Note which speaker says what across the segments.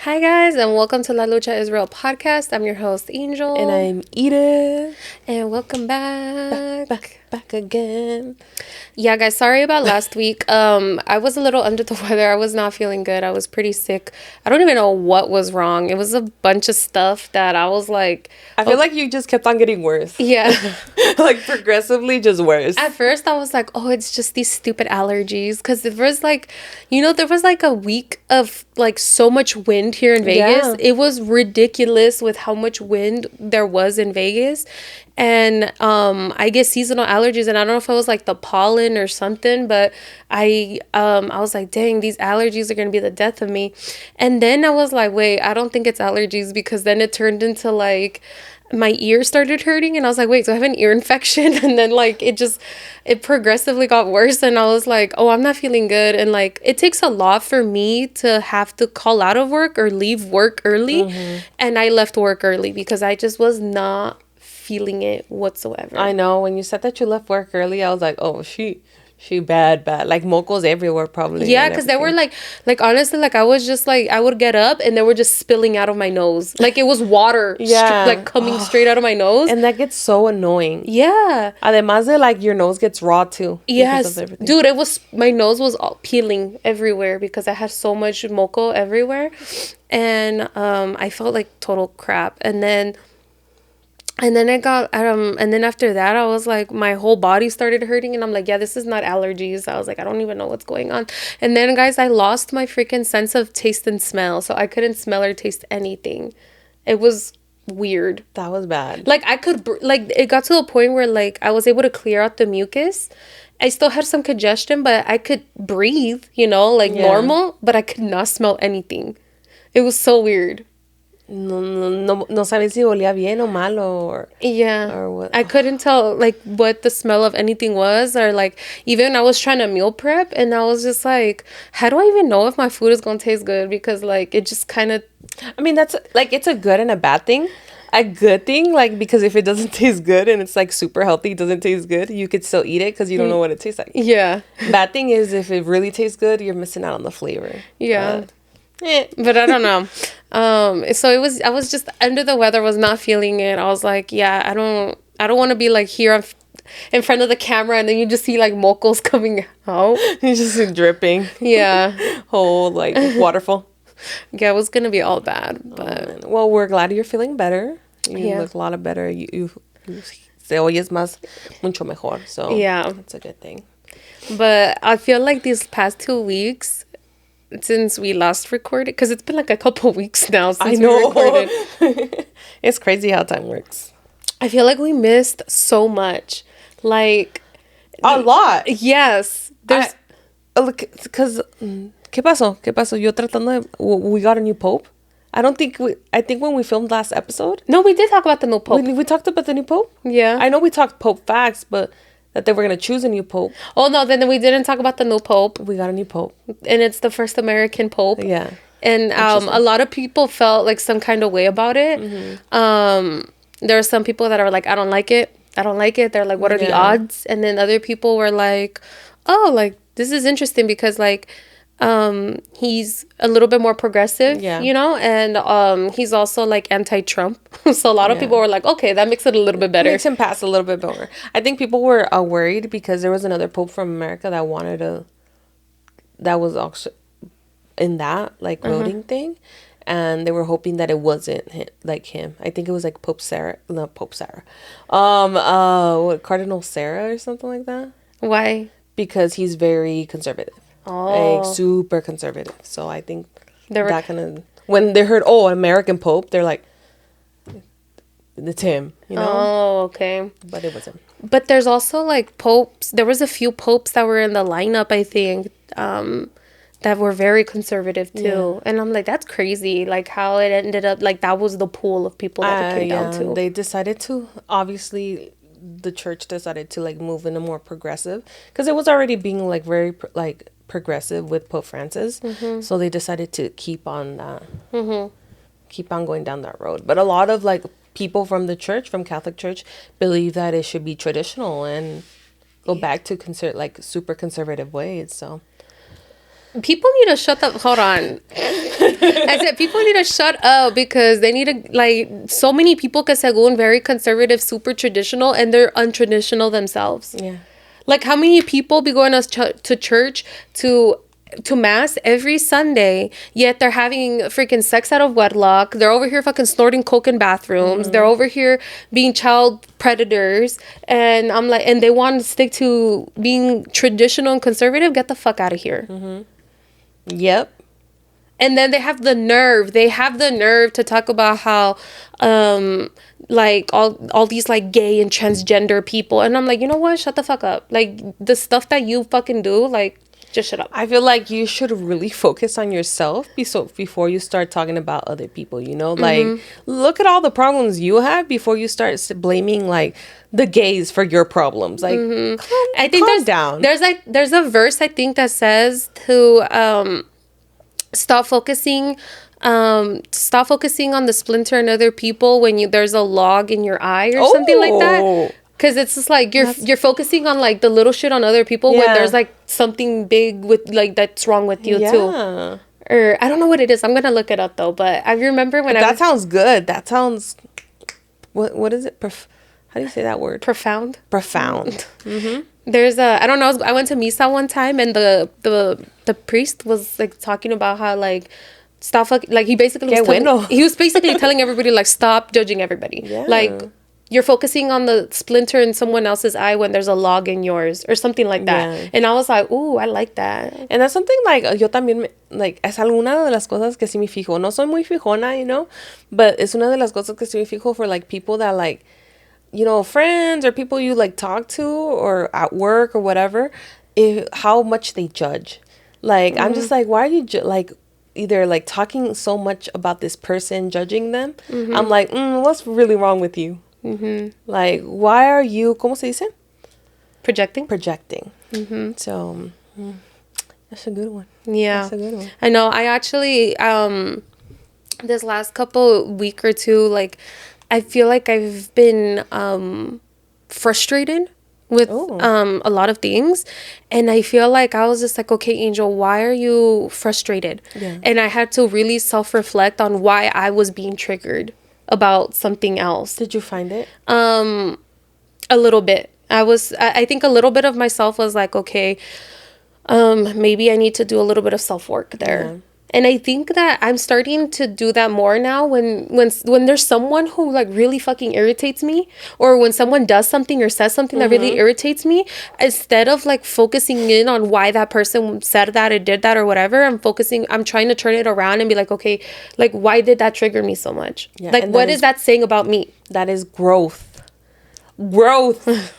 Speaker 1: Hi guys, and welcome to La Lucha Israel podcast. I'm your host Angel,
Speaker 2: And I'm Edith.
Speaker 1: and welcome back.
Speaker 2: Back again.
Speaker 1: Yeah, guys, sorry about last week. I was a little under the weather. I was not feeling good. I was pretty sick. I don't even know what was wrong. It was a bunch of stuff that I was like,
Speaker 2: I feel like you just kept on getting worse.
Speaker 1: yeah.
Speaker 2: Like progressively just worse.
Speaker 1: At first, I was like, oh, it's just these stupid allergies. Because there was like, there was like a week of like so much wind here in Vegas.
Speaker 2: Yeah.
Speaker 1: It was ridiculous with how much wind there was in Vegas. And I get seasonal allergies, and I don't know if it was like the pollen or something, but I was like, dang, these allergies are gonna be the death of me. And then I was like, wait, I don't think it's allergies, because then it turned into like my ear started hurting, and I was like, wait, do I have an ear infection? And then like it progressively got worse, and I was like, oh, I'm not feeling good. And like it takes a lot for me to have to call out of work or leave work early. And I left work early because I just was not feeling it whatsoever.
Speaker 2: I know. When you said that you left work early, I was like, oh, she bad. Like mocos everywhere probably.
Speaker 1: Yeah, because they were like honestly, like I was just like, I would get up and they were just spilling out of my nose. Like it was water like coming straight out of my nose.
Speaker 2: And that gets so annoying.
Speaker 1: Yeah.
Speaker 2: Además de like your nose gets raw too.
Speaker 1: Yes. Dude, my nose was all peeling everywhere because I had so much moco everywhere. And I felt like total crap. And then I got, and then after that, I was like, my whole body started hurting, and I'm like, yeah, this is not allergies. I was like, I don't even know what's going on. And then, guys, I lost my freaking sense of taste and smell, so I couldn't smell or taste anything. It was weird.
Speaker 2: That was bad.
Speaker 1: Like, it got to a point where, like, I was able to clear out the mucus. I still had some congestion, but I could breathe, normal, but I could not smell anything. It was so weird.
Speaker 2: No sabes si olía bien o mal or what.
Speaker 1: I couldn't tell like what the smell of anything was, or like even I was trying to meal prep, and I was just like, how do I even know if my food is gonna taste good? Because like it just kind of,
Speaker 2: I mean, that's like, it's a good and a bad thing. A good thing, like, because if it doesn't taste good and it's like super healthy, it doesn't taste good, you could still eat it because you don't know what it tastes like.
Speaker 1: Yeah.
Speaker 2: Bad thing is if it really tastes good, you're missing out on the flavor.
Speaker 1: Yeah. But I don't know. So I was just under the weather, was not feeling it. I was like, yeah, I don't want to be like here in front of the camera, and then you just see like mocos coming out.
Speaker 2: You just see dripping.
Speaker 1: Yeah.
Speaker 2: Whole like waterfall.
Speaker 1: Yeah, it was gonna be all bad, but
Speaker 2: well, we're glad you're feeling better. You look a lot better. You se oyes más mucho mejor. So
Speaker 1: yeah,
Speaker 2: that's a good thing.
Speaker 1: But I feel like these past 2 weeks, since we last recorded, because it's been like a couple weeks now since we recorded.
Speaker 2: It's crazy how time works.
Speaker 1: I feel like we missed so much, like
Speaker 2: a lot.
Speaker 1: Yes, there's
Speaker 2: because ¿Qué pasó? Yo tratando de, we got a new pope. I think when we filmed last episode,
Speaker 1: no, we did talk about the new pope.
Speaker 2: We talked about the new pope.
Speaker 1: Yeah,
Speaker 2: I know we talked pope facts, but that they were going to choose a new pope.
Speaker 1: Oh, no, then we didn't talk about the new pope.
Speaker 2: We got a new pope.
Speaker 1: And it's the first American pope.
Speaker 2: Yeah.
Speaker 1: And a lot of people felt like some kind of way about it. Mm-hmm. There are some people that are like, I don't like it. They're like, what are the odds? And then other people were like, oh, like, this is interesting because, like, he's a little bit more progressive, and he's also like anti-Trump. So a lot of people were like, okay, that makes it a little bit better.
Speaker 2: Makes him pass a little bit better. I think people were worried because there was another pope from America that was also in that like voting thing, and they were hoping that it wasn't like him. I think it was like Cardinal Sarah or something like that.
Speaker 1: Why?
Speaker 2: Because he's very conservative.
Speaker 1: Oh.
Speaker 2: Like super conservative. So I think that kind of, when they heard, an American Pope, they're like, it's him,
Speaker 1: Oh, okay.
Speaker 2: But it wasn't.
Speaker 1: But there's also like popes. There was a few popes that were in the lineup, I think, that were very conservative too. Yeah. And I'm like, that's crazy. Like how it ended up, like that was the pool of people that it came down to.
Speaker 2: They decided to, obviously, the church decided to like move in a more progressive, because it was already being like very like progressive with Pope Francis. Mm-hmm. So they decided to keep on going down that road. But a lot of like people from the church, from Catholic Church, believe that it should be traditional and go back to super conservative ways. So
Speaker 1: people need to shut the hold on. I said people need to shut up because they need to, like, so many people que según very conservative, super traditional, and they're untraditional themselves.
Speaker 2: Yeah.
Speaker 1: Like, how many people be going to church to mass every Sunday, yet they're having freaking sex out of wedlock. They're over here fucking snorting coke in bathrooms. They're over here being child predators. And I'm like, and they want to stick to being traditional and conservative. Get the fuck out of here.
Speaker 2: Yep.
Speaker 1: And then they have the nerve to talk about how like all these like gay and transgender people, and I'm like, you know what, shut the fuck up. Like, the stuff that you fucking do, like, just shut up.
Speaker 2: I feel like you should really focus on yourself before you start talking about other people, you know? Like, look at all the problems you have before you start blaming, like, the gays for your problems. Like, calm down.
Speaker 1: There's a verse, I think, that says to stop focusing on the splinter in other people when there's a log in your eye or something like that. Because it's just like you're focusing on like the little shit on other people when there's like something big with like that's wrong with you too. Or I don't know what it is. I'm gonna look it up though. But I remember when
Speaker 2: that sounds good. That sounds what is it? How do you say that word?
Speaker 1: Profound.
Speaker 2: There's
Speaker 1: I don't know. I went to misa one time and the priest was like talking about how like stop like he basically he was basically telling everybody like stop judging everybody. Like, you're focusing on the splinter in someone else's eye when there's a log in yours or something like that. And I was like, ooh, I like that.
Speaker 2: And that's something like yo también like es alguna de las cosas que sí me fijo. No soy muy fijona, you know, but es una de las cosas que sí me fijo for like people that like, you know, friends or people you like talk to or at work or whatever, how much they judge. Like, I'm just like, why are you like either like talking so much about this person, judging them? I'm like, what's really wrong with you? Like, why are you, ¿cómo se dice?
Speaker 1: Projecting.
Speaker 2: So that's a good one.
Speaker 1: Yeah,
Speaker 2: that's a good one.
Speaker 1: I know. I actually this last couple week or two, like, I feel like I've been frustrated with a lot of things, and I feel like I was just like, okay, Angel, why are you frustrated? And I had to really self-reflect on why I was being triggered about something else.
Speaker 2: Did you find it?
Speaker 1: A little bit. I think a little bit of myself was like, okay, maybe I need to do a little bit of self-work there. And I think that I'm starting to do that more now when there's someone who like really fucking irritates me, or when someone does something or says something that really irritates me, instead of like focusing in on why that person said that or did that or whatever, I'm trying to turn it around and be like, okay, like, why did that trigger me so much? Like, what is that saying about me?
Speaker 2: That is growth. Maturity.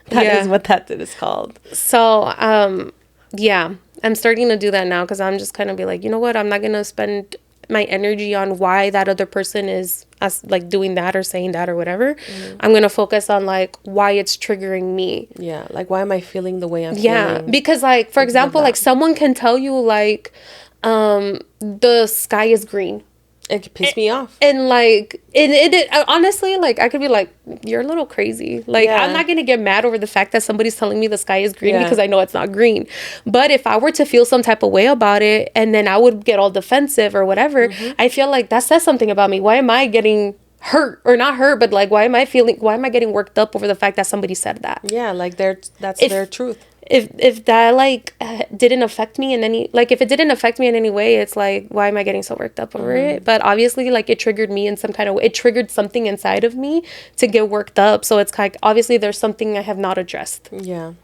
Speaker 2: That is what that is called.
Speaker 1: So, yeah. I'm starting to do that now because I'm just kind of be like, you know what? I'm not going to spend my energy on why that other person is like doing that or saying that or whatever. I'm going to focus on like why it's triggering me.
Speaker 2: Yeah. Like, why am I feeling the way I'm feeling? Yeah.
Speaker 1: Because like, for example, like someone can tell you like, the sky is green.
Speaker 2: It could piss me off.
Speaker 1: And like, it honestly, like, I could be like, you're a little crazy. Like, I'm not going to get mad over the fact that somebody's telling me the sky is green because I know it's not green. But if I were to feel some type of way about it, and then I would get all defensive or whatever, I feel like that says something about me. Why am I getting hurt, or not hurt, but like, why am I getting worked up over the fact that somebody said that?
Speaker 2: Yeah, like that's their truth.
Speaker 1: If that like didn't affect me in any, like, if it didn't affect me in any way, it's like, why am I getting so worked up over it? But obviously, like, it triggered me in some kind of way. It triggered something inside of me to get worked up. So it's like, obviously there's something I have not addressed.
Speaker 2: Yeah.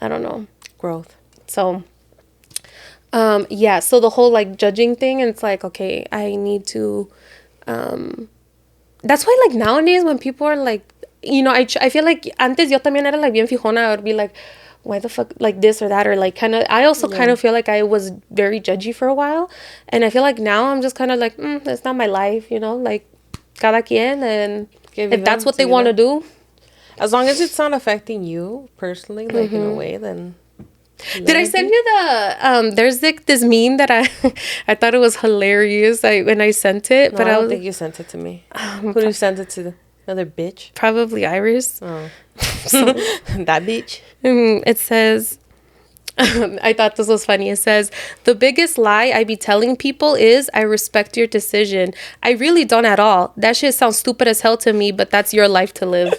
Speaker 1: I don't know.
Speaker 2: Growth.
Speaker 1: So yeah, so the whole like judging thing, and it's like, okay, I need to that's why like nowadays when people are like, you know, I feel like antes yo también era like bien fijona. I would be like, why the fuck, like this or that, or like kind of, I also kind of feel like I was very judgy for a while, and I feel like now I'm just kind of like, it's not my life, you know, like, cada quien, and if that's what they want to do,
Speaker 2: as long as it's not affecting you personally, like in a way, then
Speaker 1: did I send you the there's like this meme that I thought it was hilarious when I sent it, but
Speaker 2: I don't think you sent it to me. Who did you send it to? Another bitch?
Speaker 1: Probably Iris.
Speaker 2: Oh. That bitch.
Speaker 1: It says, I thought this was funny. It says, the biggest lie I be telling people is I respect your decision. I really don't at all. That shit sounds stupid as hell to me, but that's your life to live.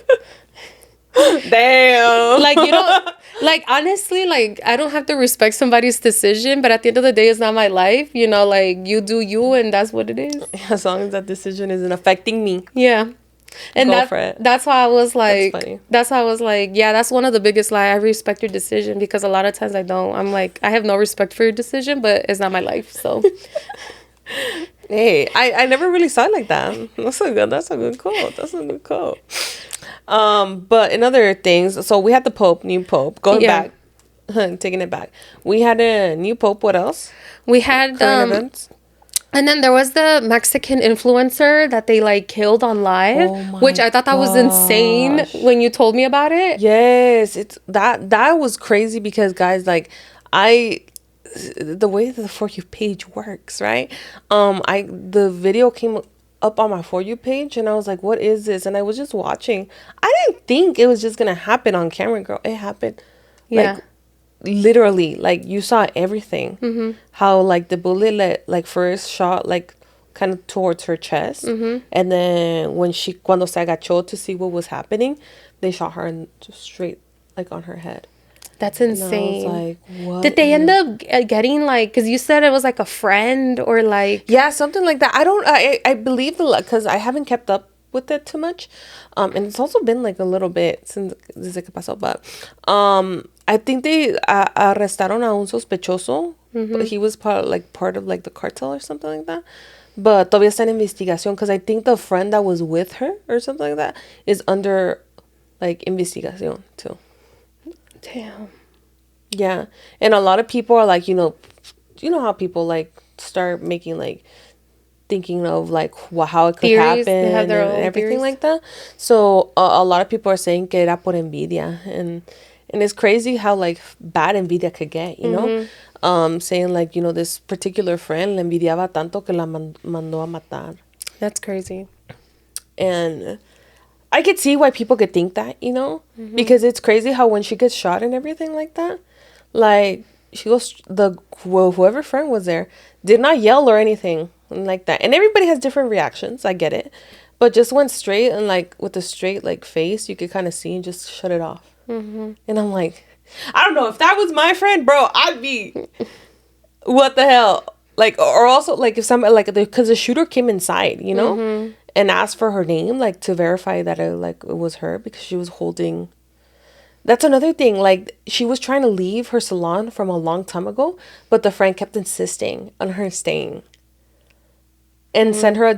Speaker 2: Damn.
Speaker 1: Like, you don't, like, honestly, like, I don't have to respect somebody's decision, but at the end of the day, it's not my life. You know, like, you do you, and that's what it is.
Speaker 2: As long as that decision isn't affecting me.
Speaker 1: Yeah. And
Speaker 2: Go for it.
Speaker 1: that's why I was like,
Speaker 2: That's funny.
Speaker 1: that's why I was like, yeah, that's one of the biggest lie. I respect your decision, because a lot of times I don't. I'm like, I have no respect for your decision, but it's not my life. So,
Speaker 2: Hey, I never really saw it like that. That's a good quote. That's a good quote. But in other things, so we had the new pope, going
Speaker 1: Yeah.
Speaker 2: back, taking it back. We had a new pope. What else?
Speaker 1: we had
Speaker 2: Current events.
Speaker 1: and then there was the Mexican influencer that they like killed on live,
Speaker 2: Oh my
Speaker 1: which I thought that was insane
Speaker 2: gosh.
Speaker 1: when you told me about it.
Speaker 2: Yes, it's that was crazy because guys, like the way the For You page works, right? The video came up on my For You page and I was like, what is this? And I was just watching. I didn't think it was just gonna happen on camera, girl. It happened.
Speaker 1: Yeah.
Speaker 2: Like literally, like you saw everything. How like the bullet first shot like kind of towards her chest, and then when cuando se agachó to see what was happening, they shot her and just straight like on her head.
Speaker 1: That's
Speaker 2: And I was
Speaker 1: insane.
Speaker 2: like, what?
Speaker 1: Did they end up getting like, because you said it was like a friend or like,
Speaker 2: Yeah, something like that. I believe because I haven't kept up with it too much, and it's also been like a little bit since desde que pasó, but I think they arrestaron a un sospechoso. But he was part of like the cartel or something like that. But todavía está en investigación because I think the friend that was with her or something like that is under like investigación too.
Speaker 1: damn.
Speaker 2: Yeah, and a lot of people are like, you know how people like start making like thinking of like how it could
Speaker 1: Theories.
Speaker 2: happen
Speaker 1: They have their
Speaker 2: and
Speaker 1: own
Speaker 2: everything
Speaker 1: theories.
Speaker 2: like that. So a lot of people are saying que era por envidia, and it's crazy how like bad envidia could get, you know. Saying like, this particular friend le envidiaba tanto que la mandó a matar.
Speaker 1: That's crazy.
Speaker 2: And I could see why people could think that, because it's crazy how when she gets shot and everything like that, like she goes, whoever friend was there did not yell or anything like that. And everybody has different reactions. I get it. But just went straight and like with a straight like face, you could kind of see and just shut it off. And I'm like, I don't know, if that was my friend, bro, I'd be, what the hell? Like, or also like if somebody like, because the shooter came inside, and asked for her name, like to verify that it was her, because she was holding. That's another thing. Like she was trying to leave her salon from a long time ago, but the friend kept insisting on her staying. And sent her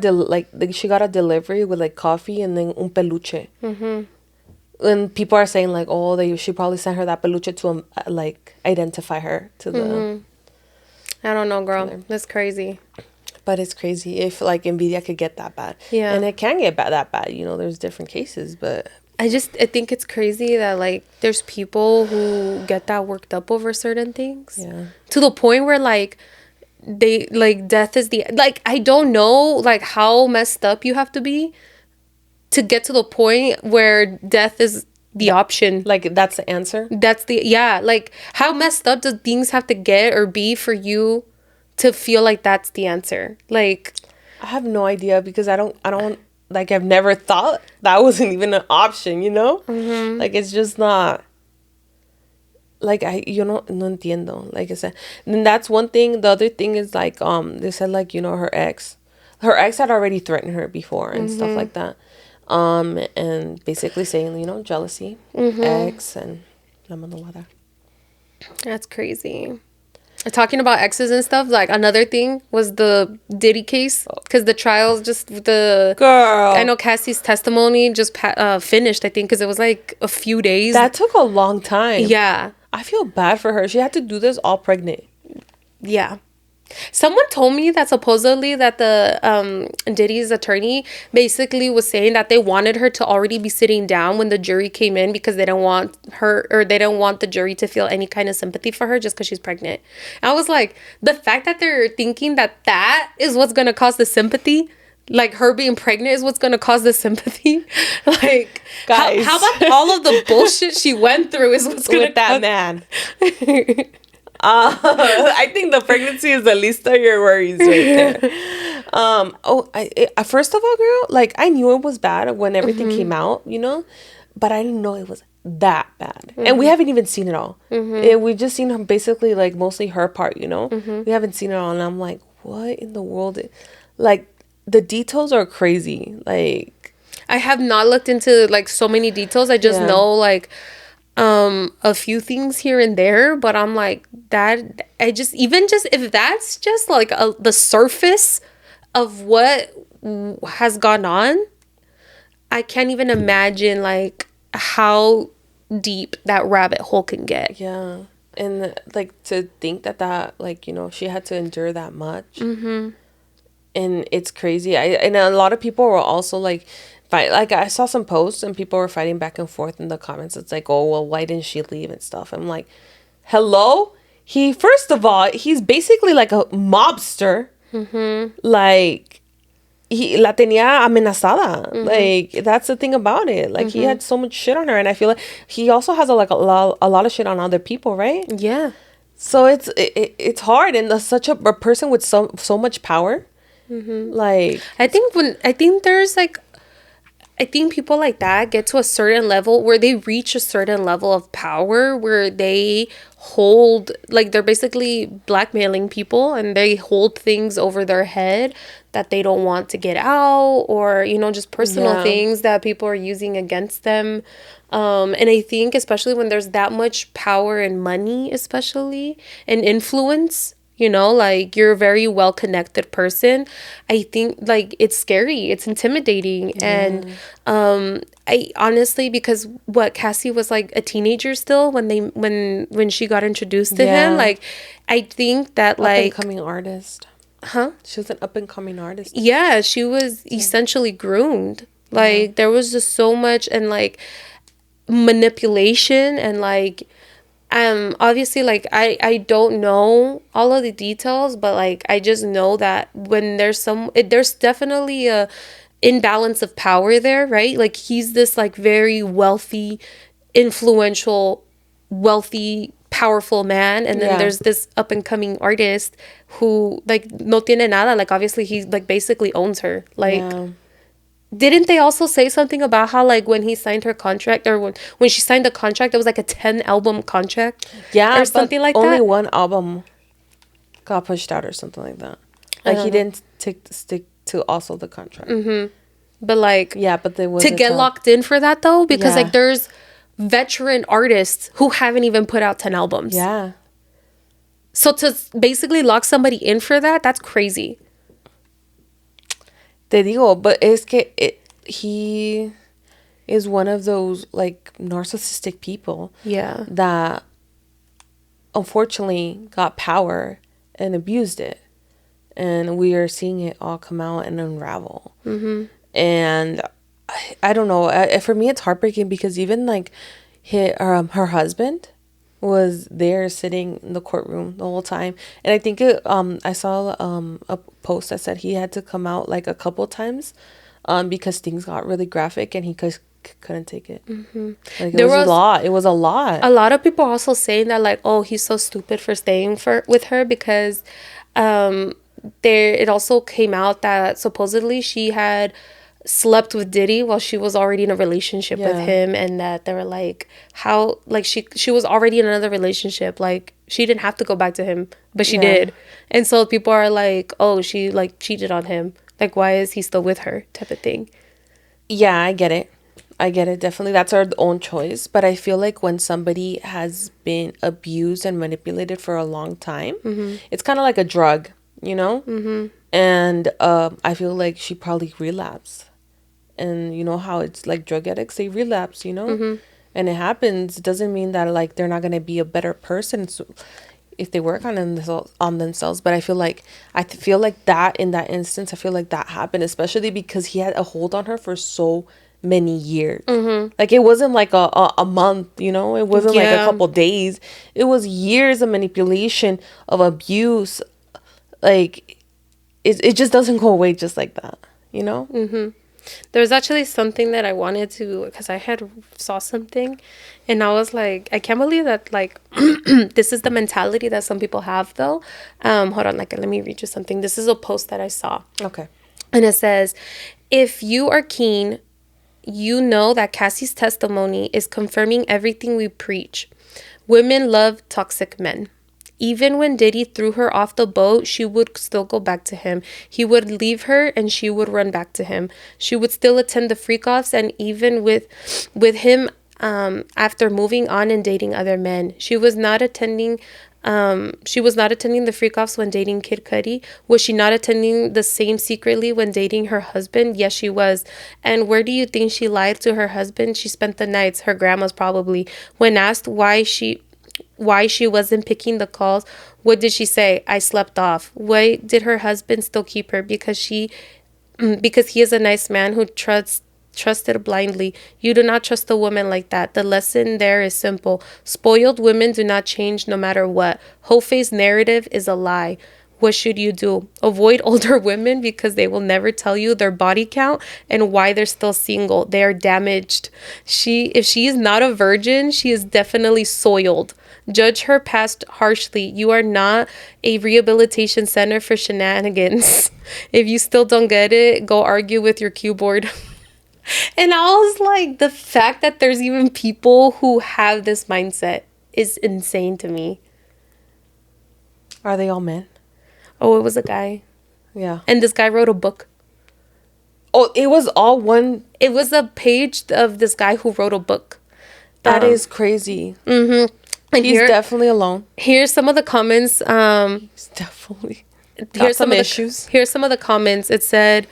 Speaker 2: she got a delivery with like coffee and then un peluche. And people are saying like, oh, she probably sent her that peluche to like identify her to the.
Speaker 1: I don't know, girl. That's crazy.
Speaker 2: But it's crazy if like envidia could get that bad.
Speaker 1: Yeah.
Speaker 2: And it can get that bad. There's different cases, but.
Speaker 1: I think it's crazy that like there's people who get that worked up over certain things.
Speaker 2: Yeah.
Speaker 1: To the point where like they like death is the like I don't know like how messed up you have to be to get to the point where death is the option.
Speaker 2: Like that's the answer.
Speaker 1: That's like how messed up does things have to get or be for you to feel like that's the answer? Like
Speaker 2: I have no idea because I don't like I've never thought that wasn't even an option, Like it's just not like no entiendo, like I said. And that's one thing. The other thing is like they said like her ex had already threatened her before and stuff like that, and basically saying jealousy, ex, and la mandó a matar.
Speaker 1: that's crazy. Talking about exes and stuff, like another thing was the Diddy case, because the trials
Speaker 2: Girl,
Speaker 1: I know Cassie's testimony just finished, I think, because it was like a few days.
Speaker 2: that took a long time.
Speaker 1: Yeah.
Speaker 2: I feel bad for her. She had to do this all pregnant.
Speaker 1: Yeah. Someone told me that supposedly that the Diddy's attorney basically was saying that they wanted her to already be sitting down when the jury came in because they don't want her, or they don't want the jury to feel any kind of sympathy for her just because she's pregnant. I was like, the fact that they're thinking that is what's going to cause the sympathy, like her being pregnant is what's going to cause the sympathy. Like,
Speaker 2: guys,
Speaker 1: how about all of the bullshit she went through is what's going to
Speaker 2: with that man. I think the pregnancy is the least of your worries right there. First of all, girl, like I knew it was bad when everything came out, you know, but I didn't know it was that bad. And we haven't even seen it all. We've just seen her basically like mostly her part, you know. We haven't seen it all, and I'm like, what in the world? Like the details are crazy. Like
Speaker 1: I have not looked into like so many details. I just know like a few things here and there, but I'm like that. I just even just if that's just like the surface of what has gone on, I can't even imagine like how deep that rabbit hole can get.
Speaker 2: Yeah. And like to think that like, you know, she had to endure that much. And it's crazy. And a lot of people were also like like I saw some posts and people were fighting back and forth in the comments. It's like, oh well, why didn't she leave and stuff? I'm like, hello? First of all, he's basically like a mobster. Like la tenía amenazada. Like that's the thing about it. Like he had so much shit on her, and I feel like he also has a lot of shit on other people, right?
Speaker 1: Yeah.
Speaker 2: So it's hard, and such a person with so much power. Like
Speaker 1: I think there's like I think people like that get to a certain level where they reach a certain level of power where they hold, like they're basically blackmailing people and they hold things over their head that they don't want to get out, or, you know, just personal things that people are using against them. And I think especially when there's that much power and money, especially, and influence, you know, like you're a very well connected person, I think like it's scary, it's intimidating. And I honestly, because what, Cassie was like a teenager still when she got introduced to him, like I think that like
Speaker 2: up and coming artist. She was an up and coming artist.
Speaker 1: Yeah, she was essentially groomed. Like there was just so much, and like manipulation, and like obviously like I don't know all of the details, but like I just know that when there's definitely a imbalance of power there, right? Like he's this like very wealthy, influential, powerful man, and then there's this up and coming artist who like no tiene nada. Like obviously he like basically owns her. Like didn't they also say something about how like when he signed her contract, or when she signed the contract, it was like a 10-album contract?
Speaker 2: Yeah,
Speaker 1: or something like
Speaker 2: only
Speaker 1: that.
Speaker 2: one album got pushed out or something like that. Like he didn't stick to also the contract.
Speaker 1: But like
Speaker 2: but they
Speaker 1: to get locked in for that though, because like there's veteran artists who haven't even put out 10 albums.
Speaker 2: Yeah.
Speaker 1: So to basically lock somebody in for that, that's crazy.
Speaker 2: Te digo, but es que he is one of those like narcissistic people.
Speaker 1: Yeah.
Speaker 2: That unfortunately got power and abused it. And we are seeing it all come out and unravel. And I don't know. For me, it's heartbreaking because even like her husband was there sitting in the courtroom the whole time, and I think I saw a post that said he had to come out like a couple times because things got really graphic and he couldn't take it. Like it was a lot. It was a lot.
Speaker 1: A lot of people also saying that like, oh, he's so stupid for staying with her because it also came out that supposedly she had slept with Diddy while she was already in a relationship with him, and that they were like, how, like she was already in another relationship, like she didn't have to go back to him, but she did. And so people are like, oh, she like cheated on him, like why is he still with her, type of thing.
Speaker 2: Yeah, I get it, definitely. That's our own choice, but I feel like when somebody has been abused and manipulated for a long time, it's kind of like a drug, you know. And I feel like she probably relapsed. And you know how it's like drug addicts, they relapse, you know. And it happens. It doesn't mean that like they're not going to be a better person if they work on themselves. But I feel like that in that instance, I feel like that happened, especially because he had a hold on her for so many years. Like it wasn't like a month, you know. It wasn't like a couple days. It was years of manipulation, of abuse. Like it just doesn't go away just like that, you know.
Speaker 1: There was actually something that I wanted to, because I had saw something, and I was like, I can't believe that, like, this is the mentality that some people have, though. Hold on, like, let me read you something. This is a post that I saw.
Speaker 2: Okay.
Speaker 1: And it says, if you are keen, you know that Cassie's testimony is confirming everything we preach. Women love toxic men. Even when Diddy threw her off the boat, she would still go back to him. He would leave her and she would run back to him. She would still attend the freak-offs, and even with him after moving on and dating other men. She was not attending the freak-offs when dating Kid Cudi. Was she not attending the same secretly when dating her husband? Yes, she was. And where do you think she lied to her husband? She spent the nights, her grandma's probably. When asked why she wasn't picking the calls, what did she say? I slept off. Why did her husband still keep her? Because he is a nice man who trusted blindly. You do not trust a woman like that. The lesson there is simple. Spoiled women do not change no matter what. Whole-faced narrative is a lie. What should you do? Avoid older women because they will never tell you their body count and why they're still single. They are damaged. If she is not a virgin, she is definitely soiled. Judge her past harshly. You are not a rehabilitation center for shenanigans. If you still don't get it, go argue with your keyboard. And I was like, the fact that there's even people who have this mindset is insane to me.
Speaker 2: Are they all men?
Speaker 1: Oh, it was a guy.
Speaker 2: Yeah.
Speaker 1: And this guy wrote a book.
Speaker 2: Oh, it was all one.
Speaker 1: It was a page of this guy who wrote a book.
Speaker 2: That is crazy.
Speaker 1: Mm-hmm. And
Speaker 2: he's definitely alone.
Speaker 1: Here's some of the comments.
Speaker 2: He's definitely got some issues.
Speaker 1: Here's some of the comments. It said,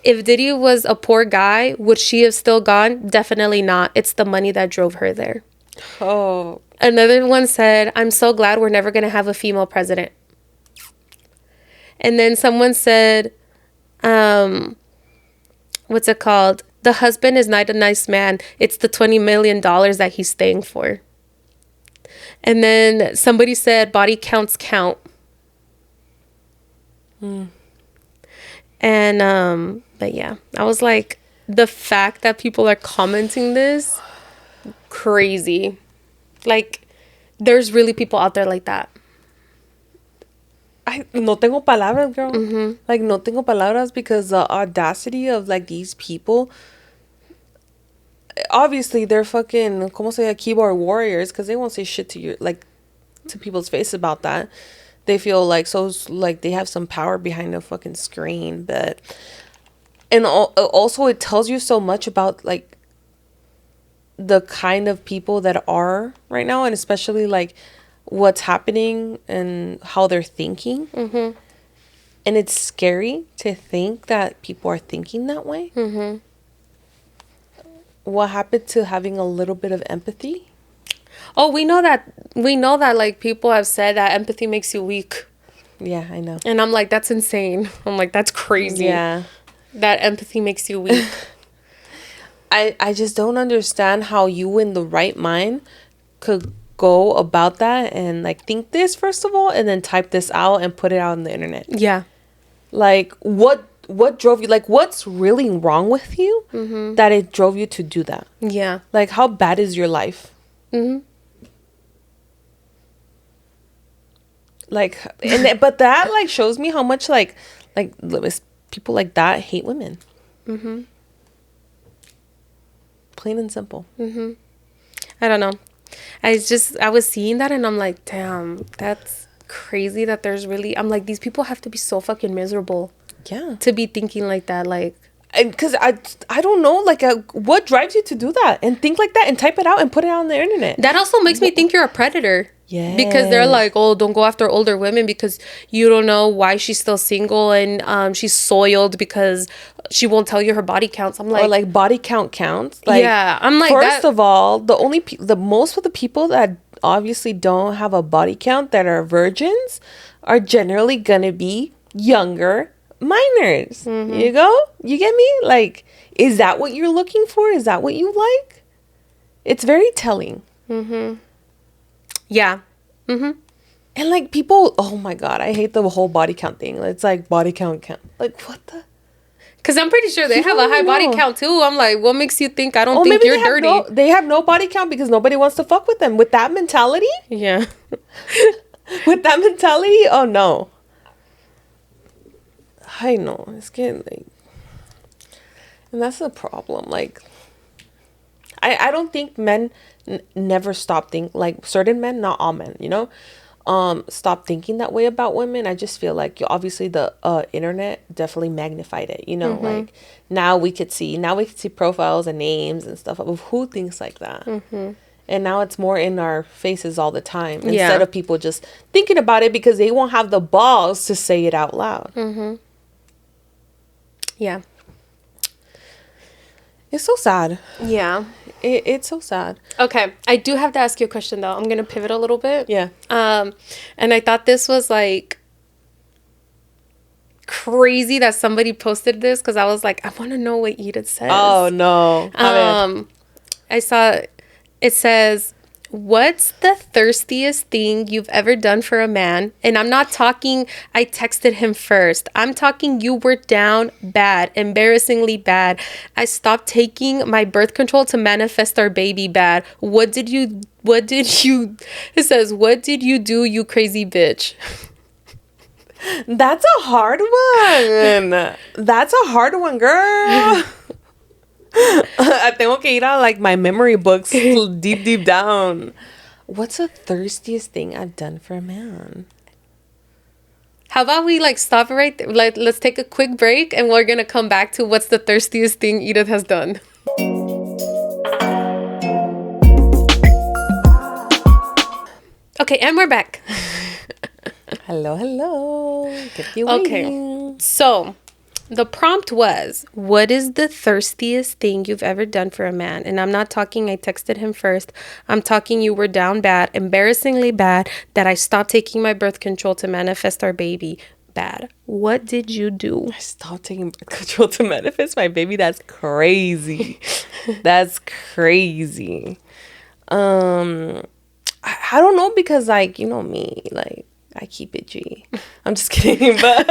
Speaker 1: if Diddy was a poor guy, would she have still gone? Definitely not. It's the money that drove her there.
Speaker 2: Oh.
Speaker 1: Another one said, I'm so glad we're never going to have a female president. And then someone said, what's it called? The husband is not a nice man. It's the $20 million that he's staying for. And then somebody said, body counts count. And, but yeah, I was like, the fact that people are commenting this, crazy. Like, there's really people out there like that.
Speaker 2: I no tengo palabras, girl.
Speaker 1: Mm-hmm.
Speaker 2: Like, no tengo palabras because the audacity of, like, these people. Obviously, they're fucking, como se llama, keyboard warriors, because they won't say shit to you, like, to people's face about that. They feel like like they have some power behind a fucking screen, but and also it tells you so much about like the kind of people that are right now, and especially like what's happening and how they're thinking.
Speaker 1: Mm-hmm.
Speaker 2: And it's scary to think that people are thinking that way.
Speaker 1: Mm-hmm.
Speaker 2: What happened to having a little bit of empathy?
Speaker 1: Oh, we know that like people have said that empathy makes you weak.
Speaker 2: Yeah, I know.
Speaker 1: And I'm like, that's insane. I'm like, that's crazy.
Speaker 2: Yeah.
Speaker 1: That empathy makes you weak.
Speaker 2: I just don't understand how you in the right mind could go about that and like think this first of all and then type this out and put it out on the internet.
Speaker 1: Yeah.
Speaker 2: Like what drove you, like what's really wrong with you that it drove you to do that?
Speaker 1: Yeah.
Speaker 2: Like how bad is your life?
Speaker 1: Mm-hmm.
Speaker 2: Like but that like shows me how much like people like that hate women.
Speaker 1: Mm-hmm.
Speaker 2: Plain and simple.
Speaker 1: Mm-hmm. I don't know. I was seeing that and I'm like, damn, that's crazy that there's really, I'm like, these people have to be so fucking miserable.
Speaker 2: Yeah.
Speaker 1: To be thinking like that, like.
Speaker 2: And because I don't know, like, what drives you to do that and think like that and type it out and put it out on the internet?
Speaker 1: That also makes me think you're a predator.
Speaker 2: Yeah.
Speaker 1: Because they're like, oh, don't go after older women because you don't know why she's still single and she's soiled because she won't tell you her body counts. I'm like,
Speaker 2: or like body count counts. Like,
Speaker 1: yeah, I'm like,
Speaker 2: first of all, the most of the people that obviously don't have a body count that are virgins are generally gonna be younger minors.
Speaker 1: Mm-hmm.
Speaker 2: You get me? Like, is that what you're looking for? Is that what you like? It's very telling.
Speaker 1: Mm-hmm. Yeah. Mm-hmm.
Speaker 2: And like people, oh my god, I hate the whole body count thing. It's like body count. Like what the?
Speaker 1: Because I'm pretty sure they
Speaker 2: You
Speaker 1: have a
Speaker 2: don't
Speaker 1: high body
Speaker 2: know.
Speaker 1: count too. I'm like, what makes you think I don't
Speaker 2: Oh,
Speaker 1: think
Speaker 2: maybe
Speaker 1: you're dirty?
Speaker 2: they have no body count because nobody wants to fuck with them. With that mentality?
Speaker 1: Yeah.
Speaker 2: With that mentality? Oh, no. I know. It's getting like... And that's the problem. Like, I don't think men never stop think like certain men, not all men, you know, stop thinking that way about women. I just feel like obviously the internet definitely magnified it, you know, like now we could see profiles and names and stuff of who thinks like that. And now it's more in our faces all the time instead of people just thinking about it because they won't have the balls to say it out loud.
Speaker 1: Yeah.
Speaker 2: It's so sad.
Speaker 1: Yeah.
Speaker 2: It's so sad.
Speaker 1: Okay. I do have to ask you a question though. I'm going to pivot a little bit.
Speaker 2: Yeah.
Speaker 1: And I thought this was like crazy that somebody posted this because I was like, I want to know what Edith says.
Speaker 2: Oh, no.
Speaker 1: I saw it says, what's the thirstiest thing you've ever done for a man? And I'm not talking I texted him first. I'm talking you were down bad, embarrassingly bad. I stopped taking my birth control to manifest our baby bad. It says, what did you do, you crazy bitch?
Speaker 2: That's a hard one. That's a hard one, girl. I tengo que ir a like my memory books deep down. What's the thirstiest thing I've done for a man?
Speaker 1: How about we like stop it right there? Like, let's take a quick break and we're gonna come back to what's the thirstiest thing Edith has done. Okay, and we're back.
Speaker 2: Hello. Get you
Speaker 1: Okay,
Speaker 2: waiting.
Speaker 1: so the prompt was, what is the thirstiest thing you've ever done for a man? And I'm not talking I texted him first. I'm talking you were down bad, embarrassingly bad, that I stopped taking my birth control to manifest our baby bad. What did you do?
Speaker 2: I stopped taking birth control to manifest my baby. That's crazy. That's crazy. I don't know because like, you know me, like I keep it G. I'm just kidding, but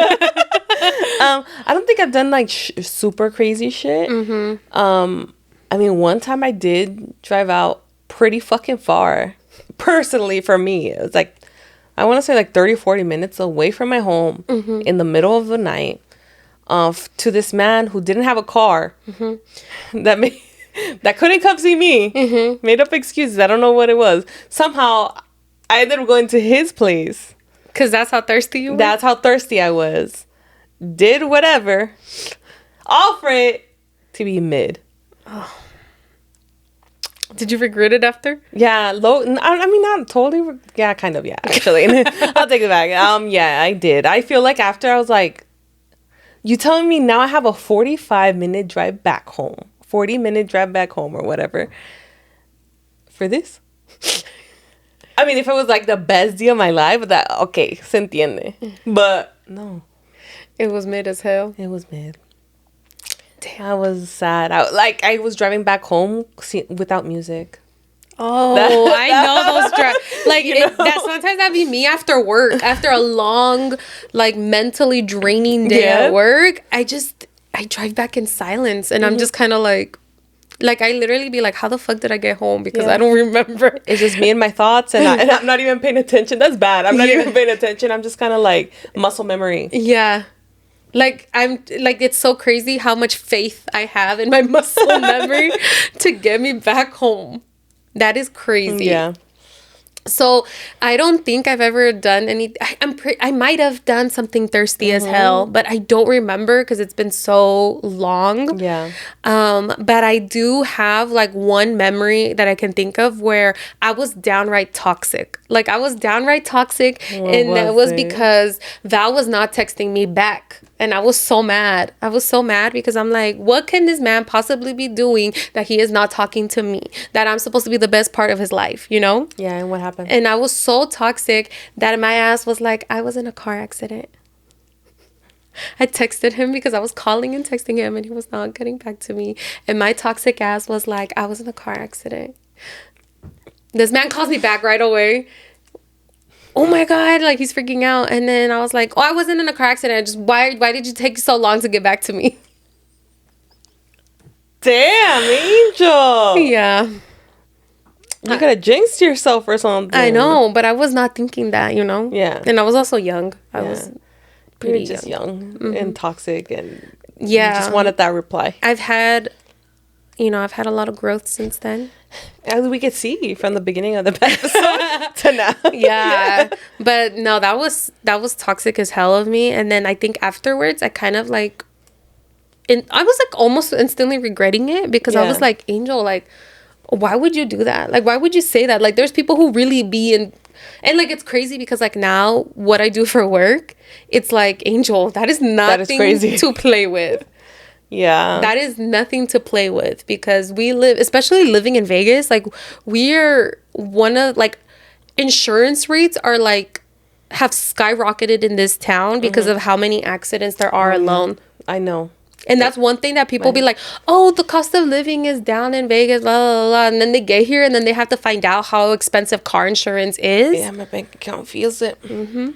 Speaker 2: I don't think I've done like super crazy shit. I mean, one time I did drive out pretty fucking far. Personally, for me, it was like, I want to say like 30-40 minutes away from my home in the middle of the night to this man who didn't have a car that couldn't come see me. Made up excuses. I don't know what it was. Somehow, I ended up going to his place.
Speaker 1: Because that's how thirsty you were?
Speaker 2: That's how thirsty I was. Did whatever. All for it to be mid.
Speaker 1: Oh. Did you regret it after?
Speaker 2: Yeah, I mean, not totally. Yeah, kind of. Yeah, actually, I'll take it back. Yeah, I did. I feel like after I was like, you telling me now I have a 45-minute drive back home, 40-minute drive back home, or whatever. For this. I mean, if it was like the best deal of my life, that okay, se entiende. But no,
Speaker 1: it was mid as hell.
Speaker 2: It was mid. Damn, I was sad. I was driving back home without music.
Speaker 1: Oh, I know those drives. Like that sometimes that'd be me after work, after a long, like mentally draining day at work. I drive back in silence, and I'm just kind of like I literally be like, how the fuck did I get home? Because I don't remember.
Speaker 2: It's just me and my thoughts, and I'm not even paying attention. That's bad. I'm not even paying attention. I'm just kind of like muscle memory.
Speaker 1: Yeah. Like I'm like, it's so crazy how much faith I have in my muscle memory to get me back home. That is crazy.
Speaker 2: Yeah.
Speaker 1: So I don't think I've ever done any. I might have done something thirsty as hell, but I don't remember because it's been so long.
Speaker 2: Yeah.
Speaker 1: But I do have like one memory that I can think of where I was downright toxic. Like I was downright toxic, and that was because Val was not texting me back. And I was so mad. I was so mad because I'm like, what can this man possibly be doing that he is not talking to me? That I'm supposed to be the best part of his life, you know?
Speaker 2: Yeah, and what happened?
Speaker 1: And I was so toxic that my ass was like, I was in a car accident. I texted him because I was calling and texting him and he was not getting back to me. And my toxic ass was like, I was in a car accident. This man calls me back right away. Oh my God, like he's freaking out. And then I was like, oh, I wasn't in a car accident. Why did you take so long to get back to me?
Speaker 2: Damn, Angel.
Speaker 1: Yeah.
Speaker 2: You could have jinxed yourself or something.
Speaker 1: I know, but I was not thinking that, you know?
Speaker 2: Yeah.
Speaker 1: And I was also young. I was pretty
Speaker 2: just young
Speaker 1: Mm-hmm.
Speaker 2: and toxic, and
Speaker 1: Yeah.
Speaker 2: you just wanted that reply.
Speaker 1: I've had a lot of growth since then.
Speaker 2: As we could see from the beginning of the episode to now.
Speaker 1: Yeah. But no, that was toxic as hell of me. And then I think afterwards, I kind of like, I was like almost instantly regretting it, because I was like, Angel, like, why would you do that? Like, why would you say that? Like, there's people who really be in, and like, it's crazy because like now what I do for work, it's like, Angel, that is nothing
Speaker 2: crazy.
Speaker 1: to play with.
Speaker 2: Yeah.
Speaker 1: That is nothing to play with, because we live, especially living in Vegas, like we're one of like, insurance rates are like, have skyrocketed in this town because of how many accidents there are alone.
Speaker 2: I know.
Speaker 1: And that's one thing that people be like, oh, the cost of living is down in Vegas, blah, blah, blah. And then they get here and then they have to find out how expensive car insurance is.
Speaker 2: Yeah, my bank account feels it.
Speaker 1: Mm-hmm.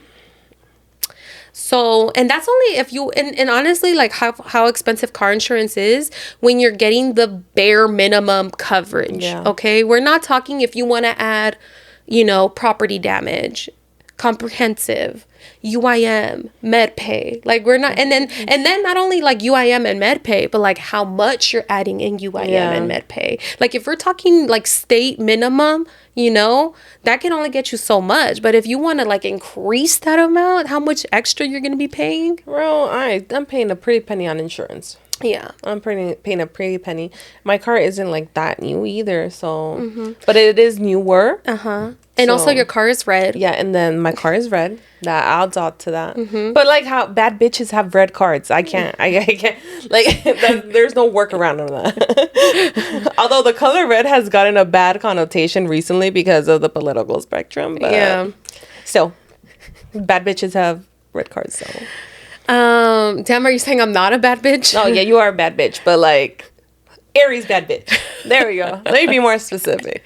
Speaker 1: So, and that's only if you, and honestly, like how expensive car insurance is when you're getting the bare minimum coverage.
Speaker 2: Yeah.
Speaker 1: Okay. We're not talking if you want to add, property damage, comprehensive, UIM, MedPay. Like we're not, and then not only like UIM and MedPay, but like how much you're adding in UIM and MedPay. Like if we're talking like state minimum, that can only get you so much. But if you want to like increase that amount, how much extra you're going to be paying?
Speaker 2: Bro, I'm paying a pretty penny on insurance.
Speaker 1: Yeah.
Speaker 2: I'm paying a pretty penny. My car isn't like that new either, so but it is newer.
Speaker 1: And also your car is red.
Speaker 2: Yeah, and then my car is red. That adds on to that. But like how bad bitches have red cards. I can't like there's no workaround on that. Although the color red has gotten a bad connotation recently because of the political spectrum. But
Speaker 1: yeah.
Speaker 2: Still, bad bitches have red cards, so.
Speaker 1: Damn, are you saying I'm not a bad bitch?
Speaker 2: Oh yeah, you are a bad bitch, but like Aries bad bitch. There we go. Let me be more specific.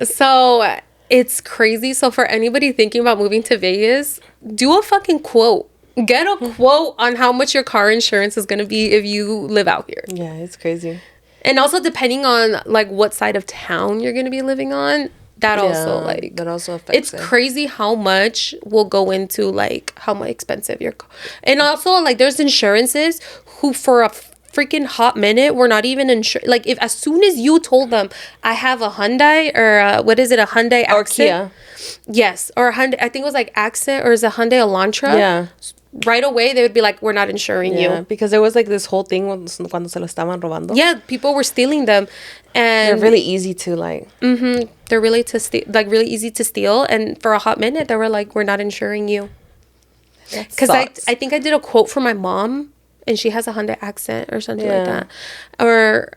Speaker 1: So it's crazy. So for anybody thinking about moving to Vegas, do a fucking quote. Get a quote on how much your car insurance is going to be if you live out here.
Speaker 2: Yeah, it's crazy.
Speaker 1: And also depending on like what side of town you're going to be living on, that also affects it. Crazy how much will go into like how much expensive your car. And also like there's insurances who for a freaking hot minute were not even insured. Like if as soon as you told them I have a Hyundai or a Hyundai Accent
Speaker 2: or Kia.
Speaker 1: Yes, or a Hyundai, I think it was like Accent or is a Hyundai Elantra.
Speaker 2: Yeah.
Speaker 1: Right away they would be like, we're not insuring you.
Speaker 2: Because there was like this whole thing cuando se lo estaban robando.
Speaker 1: Yeah, people were stealing them, and
Speaker 2: they're really easy to like.
Speaker 1: They're really really easy to steal, and for a hot minute they were like, we're not insuring you. Because I think I did a quote for my mom, and she has a Hyundai Accent or something like that, or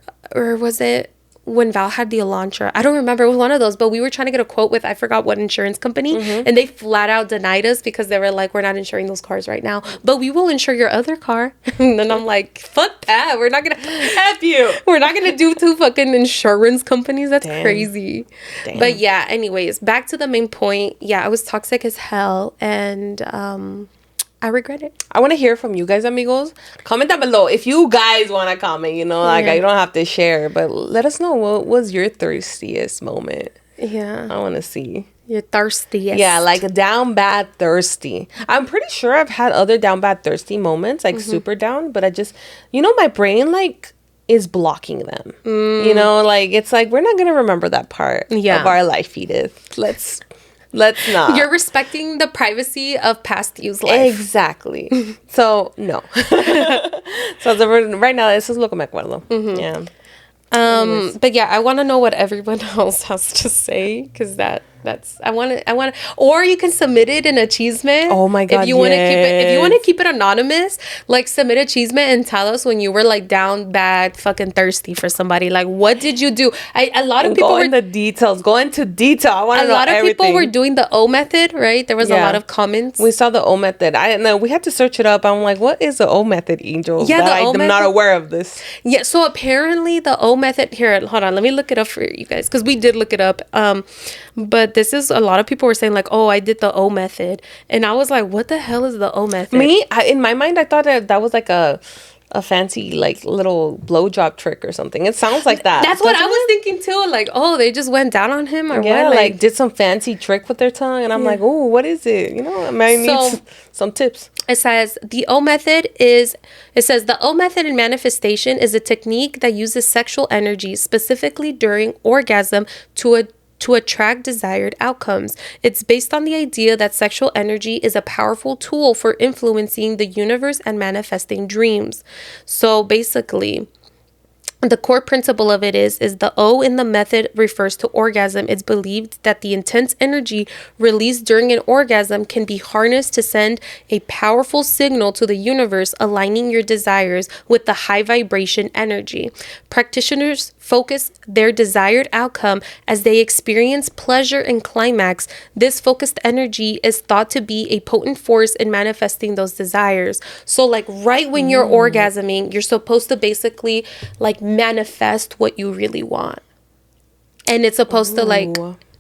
Speaker 1: was it when Val had the Elantra? I don't remember. It was one of those, but we were trying to get a quote with, I forgot what insurance company, and they flat out denied us because they were like, we're not insuring those cars right now, but we will insure your other car. And then I'm like, fuck that. We're not going to F you. We're not going to do two fucking insurance companies. That's crazy. Damn. But yeah, anyways, back to the main point. Yeah, I was toxic as hell, and I regret it.
Speaker 2: I want to hear from you guys, amigos. Comment down below if you guys want to comment, you don't have to share, but let us know what was your thirstiest moment.
Speaker 1: Yeah.
Speaker 2: I want to see.
Speaker 1: Your thirstiest.
Speaker 2: Yeah, like a down bad thirsty. I'm pretty sure I've had other down bad thirsty moments, like super down, but I just, my brain like is blocking them. Like it's like, we're not going to remember that part of our life, Edith. Let's not.
Speaker 1: You're respecting the privacy of past you's life.
Speaker 2: Exactly. So, no. So, right now, eso es lo que me acuerdo. Yeah.
Speaker 1: But yeah, I want to know what everyone else has to say, because I want to, or you can submit it in a chisme.
Speaker 2: Oh my God,
Speaker 1: if you want to keep it anonymous, like submit a chisme and tell us when you were like down bad, fucking thirsty for somebody. Like, what did you do? A lot of people
Speaker 2: go into details. Go into detail. I want to know everything. A lot of people
Speaker 1: were doing the O method, right? There was a lot of comments.
Speaker 2: We saw the O method. I know we had to search it up. I'm like, what is the O method, Angel?
Speaker 1: Yeah,
Speaker 2: I'm not aware of this.
Speaker 1: Yeah, so apparently the O method here. Hold on, let me look it up for you guys, because we did look it up. But this is, a lot of people were saying like, oh, I did the O method, and I was like, what the hell is the O method?
Speaker 2: Me, in my mind, I thought that was like a a fancy like little blowjob trick or something. It sounds like that.
Speaker 1: That's what I was thinking too. Like, oh, they just went down on him, or
Speaker 2: yeah,
Speaker 1: what?
Speaker 2: like did some fancy trick with their tongue, and I'm like, oh, what is it? You know, I might need some tips.
Speaker 1: It says the O method is. It says the O method in manifestation is a technique that uses sexual energy, specifically during orgasm, to attract desired outcomes. It's based on the idea that sexual energy is a powerful tool for influencing the universe and manifesting dreams. So basically, the core principle of it is the O in the method refers to orgasm. It's believed that the intense energy released during an orgasm can be harnessed to send a powerful signal to the universe, aligning your desires with the high vibration energy. Practitioners focus their desired outcome as they experience pleasure and climax. This focused energy is thought to be a potent force in manifesting those desires. So like right when you're orgasming, you're supposed to basically like manifest what you really want. And it's supposed to like,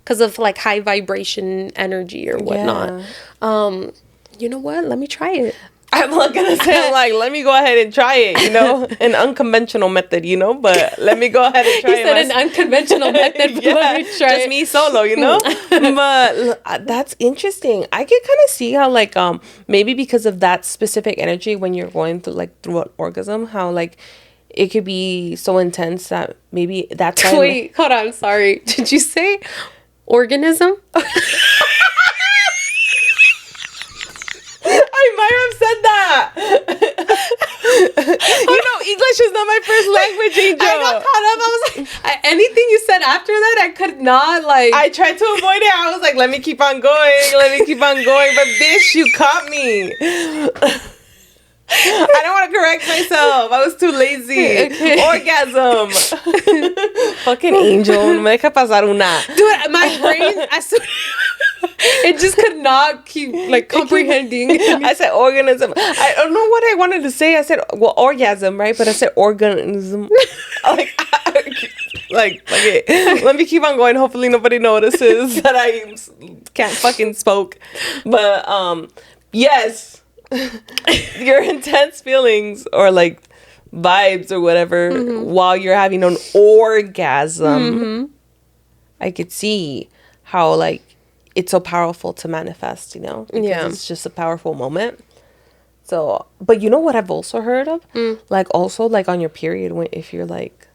Speaker 1: because of like high vibration energy or whatnot. You know what? Let me try it.
Speaker 2: I'm not gonna say like, let me go ahead and try it, you know, an unconventional method, you know, but let me go ahead and try it.
Speaker 1: You said an unconventional method, but let me try
Speaker 2: just
Speaker 1: it.
Speaker 2: me solo, you know. But that's interesting. I can kind of see how like maybe because of that specific energy when you're going through like through an orgasm, how like it could be so intense that maybe that's why.
Speaker 1: Wait, hold on, sorry. Did you say organism?
Speaker 2: I might have said that. You know, English is not my first language, Angel.
Speaker 1: I got caught up. I was like, anything you said after that, I could not like.
Speaker 2: I tried to avoid it. I was like, let me keep on going. Let me keep on going. But bitch, you caught me. I don't want to correct myself. I was too lazy. Okay. Orgasm. Fucking Angel. No me deja pasar una.
Speaker 1: Dude, my brain, it just could not keep like comprehending.
Speaker 2: I said organism. I don't know what I wanted to say. I said, well, orgasm, right? But I said organism. Like, okay. Let me keep on going. Hopefully nobody notices that I can't fucking spoke. But yes. Your intense feelings or like vibes or whatever while you're having an orgasm, I could see how like it's so powerful to manifest, you know, because it's just a powerful moment. So, but you know what I've also heard of, like also like on your period, when if you're like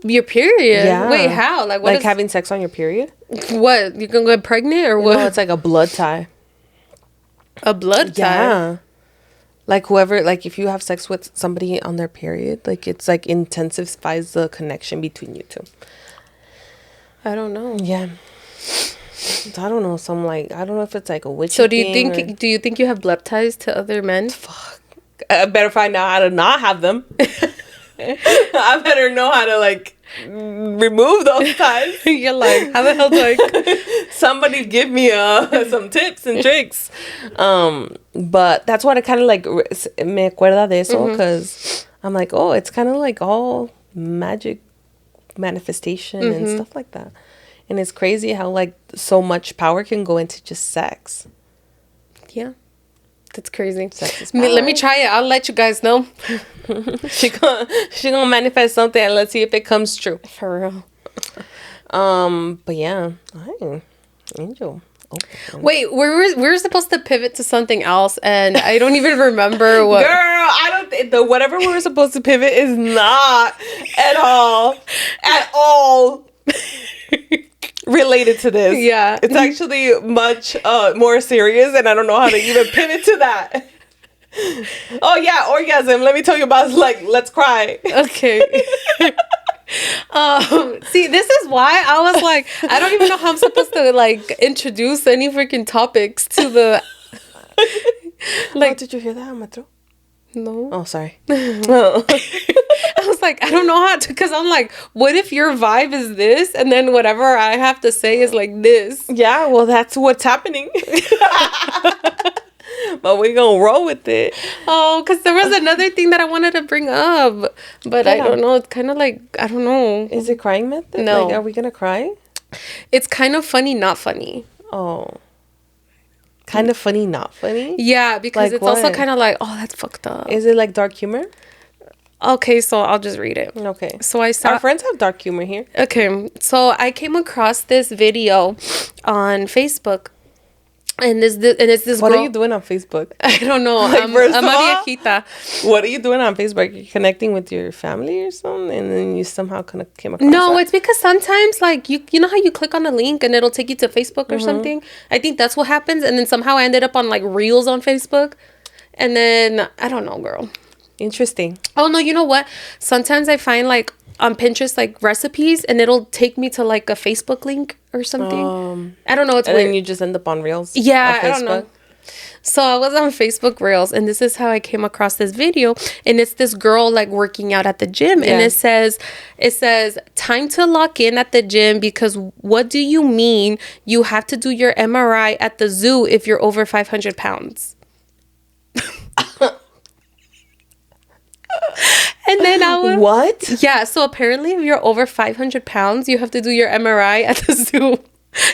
Speaker 1: your period, wait, how like what
Speaker 2: like having sex on your period?
Speaker 1: What, you gonna get pregnant or what?
Speaker 2: No, it's like a blood tie.
Speaker 1: A blood tie?
Speaker 2: Yeah. Like whoever, like if you have sex with somebody on their period, like it's like intensifies the connection between you two.
Speaker 1: I don't know.
Speaker 2: Yeah. I don't know. Some like, I don't know if it's like a witch.
Speaker 1: So do you think you have blood ties to other men?
Speaker 2: Fuck. I better find out how to not have them. I better know how to like remove those ties.
Speaker 1: You're like, how the hell do I?
Speaker 2: Somebody give me some tips and tricks. But that's what I kind of like me acuerda de eso, because I'm like, oh, it's kind of like all magic manifestation and stuff like that. And it's crazy how like so much power can go into just sex.
Speaker 1: Yeah. That's crazy.
Speaker 2: Sex is
Speaker 1: Let me try it. I'll let you guys know.
Speaker 2: she gonna manifest something and let's see if it comes true.
Speaker 1: For real.
Speaker 2: But yeah. Hi, Angel. Oh,
Speaker 1: wait, we were supposed to pivot to something else, and I don't even remember what.
Speaker 2: Girl, I don't think the whatever we were supposed to pivot is not at all related to this.
Speaker 1: Yeah.
Speaker 2: It's actually much more serious, and I don't know how to even pivot to that. Oh yeah, orgasm. Let me tell you about like let's cry.
Speaker 1: Okay. See, this is why I was like, I don't even know how I'm supposed to like introduce any freaking topics to the
Speaker 2: like. Oh, did you hear that on my throat?
Speaker 1: No.
Speaker 2: Oh, sorry.
Speaker 1: I was like, I don't know how to, because I'm like, what if your vibe is this, and then whatever I have to say is like this?
Speaker 2: Yeah, well, that's what's happening. But we're gonna roll with it.
Speaker 1: Oh, because there was another thing that I wanted to bring up, but I don't know. It's kind of like, I don't know.
Speaker 2: Is it crying method?
Speaker 1: No.
Speaker 2: Like, are we gonna cry?
Speaker 1: It's kind of funny, not funny.
Speaker 2: Oh. Kind of funny, not funny?
Speaker 1: Yeah, because
Speaker 2: Like
Speaker 1: it's also
Speaker 2: what?
Speaker 1: kind of like, oh, that's fucked up.
Speaker 2: Is it like dark humor?
Speaker 1: Okay, so I'll just read it.
Speaker 2: Okay.
Speaker 1: So I saw.
Speaker 2: Our friends have dark humor here.
Speaker 1: Okay, so I came across this video on Facebook, and it's this
Speaker 2: What
Speaker 1: girl.
Speaker 2: are you doing on Facebook?
Speaker 1: I don't know.
Speaker 2: Like,
Speaker 1: I'm
Speaker 2: first
Speaker 1: a
Speaker 2: of all,
Speaker 1: viejita.
Speaker 2: What are you doing on Facebook? You're connecting with your family or something, and then you somehow kind of came across
Speaker 1: No,
Speaker 2: that?
Speaker 1: it's because sometimes like you know how you click on a link and it'll take you to Facebook or something. I think that's what happens, and then somehow I ended up on like Reels on Facebook, and then I don't know, girl.
Speaker 2: Interesting.
Speaker 1: Oh no, you know what? Sometimes I find like on Pinterest like recipes and it'll take me to like a Facebook link or something. I don't know, it's
Speaker 2: And
Speaker 1: weird.
Speaker 2: then you just end up on Reels.
Speaker 1: Yeah,
Speaker 2: on
Speaker 1: I don't know. So I was on Facebook Reels and this is how I came across this video, and it's this girl like working out at the gym, and
Speaker 2: Yeah.
Speaker 1: it says time to lock in at the gym because what do you mean you have to do your MRI at the zoo if you're over 500 pounds? And then I was
Speaker 2: What?
Speaker 1: yeah, so apparently if you're over 500 pounds, you have to do your MRI at the zoo.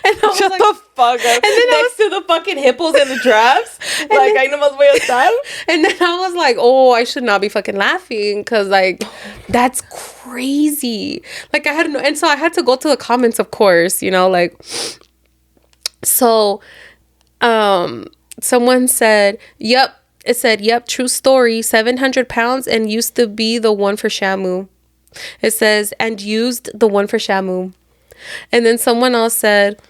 Speaker 1: And I was
Speaker 2: Shut
Speaker 1: like,
Speaker 2: the fuck up. And then next to the fucking hippos and the giraffes. Like, I nomás voy a estar.
Speaker 1: and then I was like, oh, I should not be fucking laughing because like that's crazy. Like I had no, and so I had to go to the comments, of course, you know, like so someone said, yep. It said, yep, true story, 700 pounds and used to be the one for Shamu. It says, and used the one for Shamu. And then someone else said,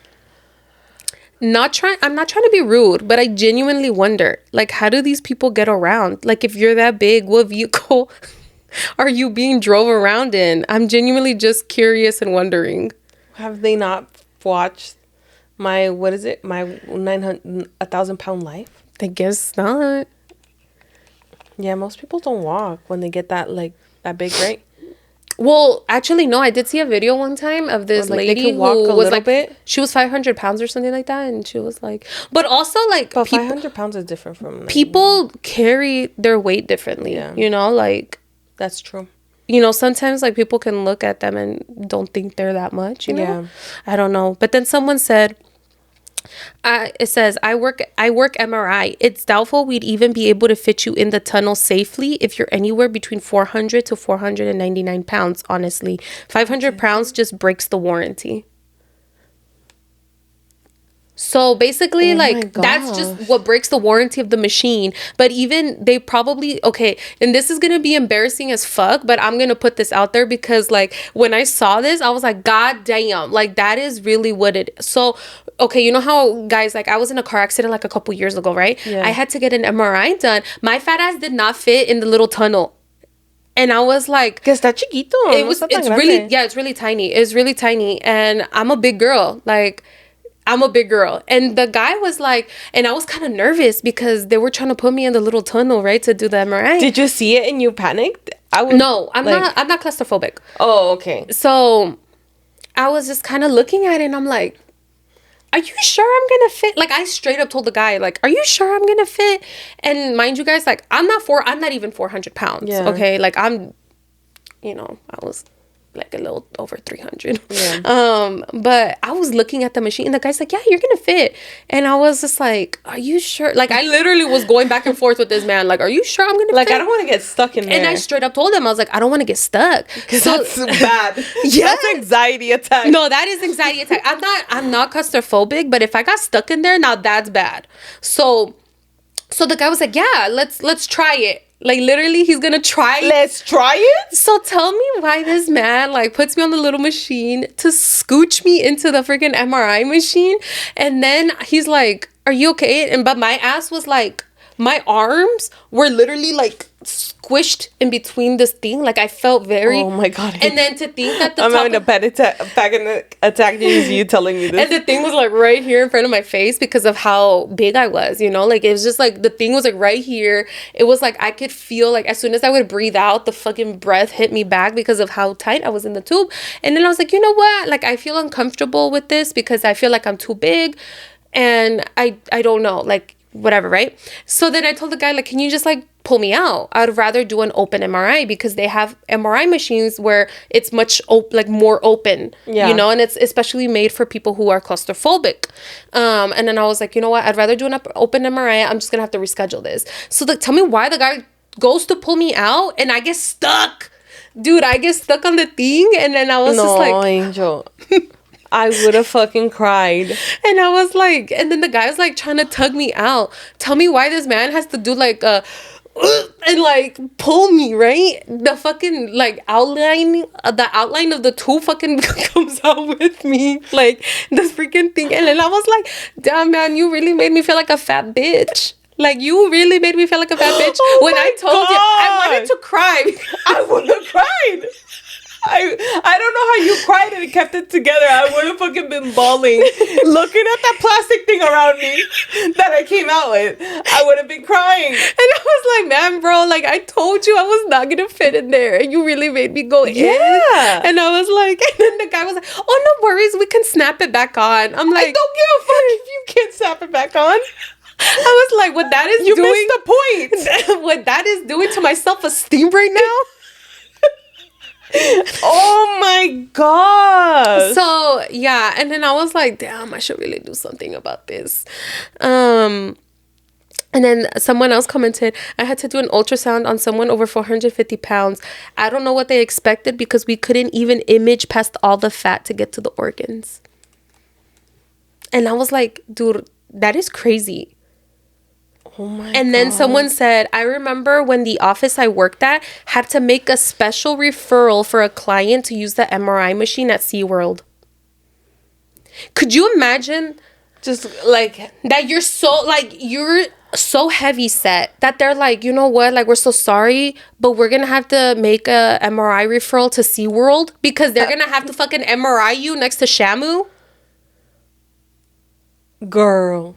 Speaker 1: I'm not trying to be rude, but I genuinely wonder, like, how do these people get around? Like, if you're that big, what vehicle are you being drove around in? I'm genuinely just curious and wondering.
Speaker 2: Have they not watched my, what is it? My 1,000-pound life?
Speaker 1: I guess not.
Speaker 2: Yeah, most people don't walk when they get that, like, that big, right?
Speaker 1: Well, actually, no. I did see a video one time of this
Speaker 2: Like, they
Speaker 1: lady
Speaker 2: could
Speaker 1: who
Speaker 2: walk a
Speaker 1: was
Speaker 2: little
Speaker 1: like,
Speaker 2: bit?
Speaker 1: she was 500 pounds or something like that, and she was like, but also like
Speaker 2: But
Speaker 1: people
Speaker 2: 500 pounds is different from... Like,
Speaker 1: people carry their weight differently.
Speaker 2: Yeah.
Speaker 1: You know, like
Speaker 2: that's true.
Speaker 1: you know, sometimes like people can look at them and don't think they're that much. You know,
Speaker 2: Yeah.
Speaker 1: I don't know. But then someone said. It says I work MRI. It's doubtful we'd even be able to fit you in the tunnel safely if you're anywhere between 400 to 499 pounds. Honestly, 500 pounds just breaks the warranty. So basically,
Speaker 2: Oh my
Speaker 1: like that's just
Speaker 2: gosh.
Speaker 1: what breaks the warranty of the machine. But even they probably okay, and this is gonna be embarrassing as fuck, but I'm gonna put this out there because like when I saw this, I was like, God damn, like that is really what it is. So okay, you know how guys, like I was in a car accident like a couple years ago, right?
Speaker 2: Yeah.
Speaker 1: I had to get an MRI done. My fat ass did not fit in the little tunnel. And I was like,
Speaker 2: Que está chiquito.
Speaker 1: it
Speaker 2: no
Speaker 1: was
Speaker 2: está tan
Speaker 1: it's
Speaker 2: grande.
Speaker 1: really yeah, it's really tiny. It's really tiny. And I'm a big girl. Like I'm a big girl. And the guy was like, and I was kind of nervous because they were trying to put me in the little tunnel, right, to do the MRI.
Speaker 2: Did you see it and you panicked? I would.
Speaker 1: No, I'm
Speaker 2: like-
Speaker 1: not claustrophobic.
Speaker 2: Oh, okay.
Speaker 1: So I was just kind of looking at it and I'm like, are you sure I'm gonna fit? Like I straight up told the guy, like, are you sure I'm gonna fit? And mind you guys, like I'm not even 400 pounds.
Speaker 2: Yeah.
Speaker 1: Okay. Like I'm, you know, I was like a little over 300.
Speaker 2: Yeah.
Speaker 1: But I was looking at the machine and the guy's like, yeah, you're gonna fit. And I was just like, are you sure? Like I literally was going back and forth with this man, like, are you sure I'm gonna
Speaker 2: Like,
Speaker 1: fit?
Speaker 2: I don't want to get stuck in there.
Speaker 1: And I straight up told him, I was like, I don't want to get stuck. So
Speaker 2: That's bad.
Speaker 1: Yeah.
Speaker 2: That's anxiety attack.
Speaker 1: no, that is anxiety attack. I'm not claustrophobic, but if I got stuck in there, now that's bad. So the guy was like, yeah, let's try it. Like literally he's gonna try it.
Speaker 2: Let's try it.
Speaker 1: So tell me why this man like puts me on the little machine to scooch me into the freaking MRI machine, and then he's like, are you okay? And but my ass was like, my arms were literally like squished in between this thing. Like I felt very.
Speaker 2: Oh my God.
Speaker 1: And then to think that the
Speaker 2: I'm
Speaker 1: top
Speaker 2: having a
Speaker 1: of-
Speaker 2: panic attack. You telling me this.
Speaker 1: and the thing was like right here in front of my face because of how big I was, you know, like it was just like the thing was like right here. It was like I could feel like as soon as I would breathe out, the fucking breath hit me back because of how tight I was in the tube. And then I was like, you know what? Like I feel uncomfortable with this because I feel like I'm too big, and I don't know, like whatever, right? So then I told the guy, like, can you just like pull me out. I'd rather do an open MRI because they have MRI machines where it's much more open, you know, and it's especially made for people who are claustrophobic. And then I was like, you know what? I'd rather do an open MRI. I'm just gonna have to reschedule this. So tell me why the guy goes to pull me out and I get stuck. Dude, I get stuck on the thing, and then I was just like,
Speaker 2: no, Angel. I would have fucking cried.
Speaker 1: And I was like, and then the guy was like trying to tug me out. Tell me why this man has to do like a and like pull me, right? The fucking like outline of the tool fucking comes out with me, like this freaking thing. And then I was like, damn man, you really made me feel like a fat bitch. Like, you really made me feel like a fat bitch. When I told you, I wanted to cry.
Speaker 2: I would have cried. I don't know how you cried and kept it together. I would have fucking been bawling. Looking at that plastic thing around me that I came out with. I would have been crying.
Speaker 1: And I was like, man, bro, like, I told you I was not going to fit in there. And you really made me go in. And I was like, and then the guy was like, oh, no worries. We can snap it back on. I'm like,
Speaker 2: I don't give a fuck if you can't snap it back on.
Speaker 1: I was like, what that is
Speaker 2: you
Speaker 1: doing.
Speaker 2: Missed the
Speaker 1: point. What that is doing to my self-esteem right now.
Speaker 2: Oh my god.
Speaker 1: So yeah, and then I was like, damn, I should really do something about this. And then someone else commented, I had to do an ultrasound on someone over 450 pounds. I don't know what they expected because we couldn't even image past all the fat to get to the organs. And I was like, dude, that is crazy.
Speaker 2: Oh my
Speaker 1: and
Speaker 2: God.
Speaker 1: Then someone said, I remember when the office I worked at had to make a special referral for a client to use the MRI machine at SeaWorld. Could you imagine
Speaker 2: just like
Speaker 1: that you're so heavy set that they're like, you know what, like, we're so sorry, but we're gonna have to make a MRI referral to SeaWorld because they're gonna have to fucking MRI you next to Shamu?
Speaker 2: Girl.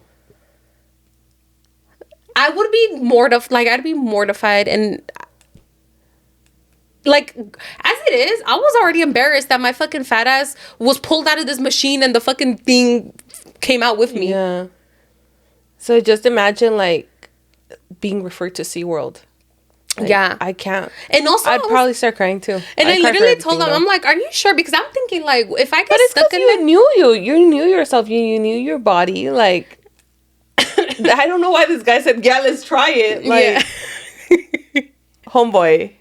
Speaker 1: I would be mortified. Like, I'd be mortified. And, like, as it is, I was already embarrassed that my fucking fat ass was pulled out of this machine and the fucking thing came out with me.
Speaker 2: Yeah. So just imagine, like, being referred to SeaWorld. Like,
Speaker 1: yeah.
Speaker 2: I can't.
Speaker 1: And also,
Speaker 2: I'd probably start crying, too.
Speaker 1: And I literally told them, I'm like, are you sure? Because I'm thinking, like, if I get stuck in
Speaker 2: you knew you knew yourself. You knew your body. Like, I don't know why this guy said, yeah, let's try it. Like, yeah. Homeboy.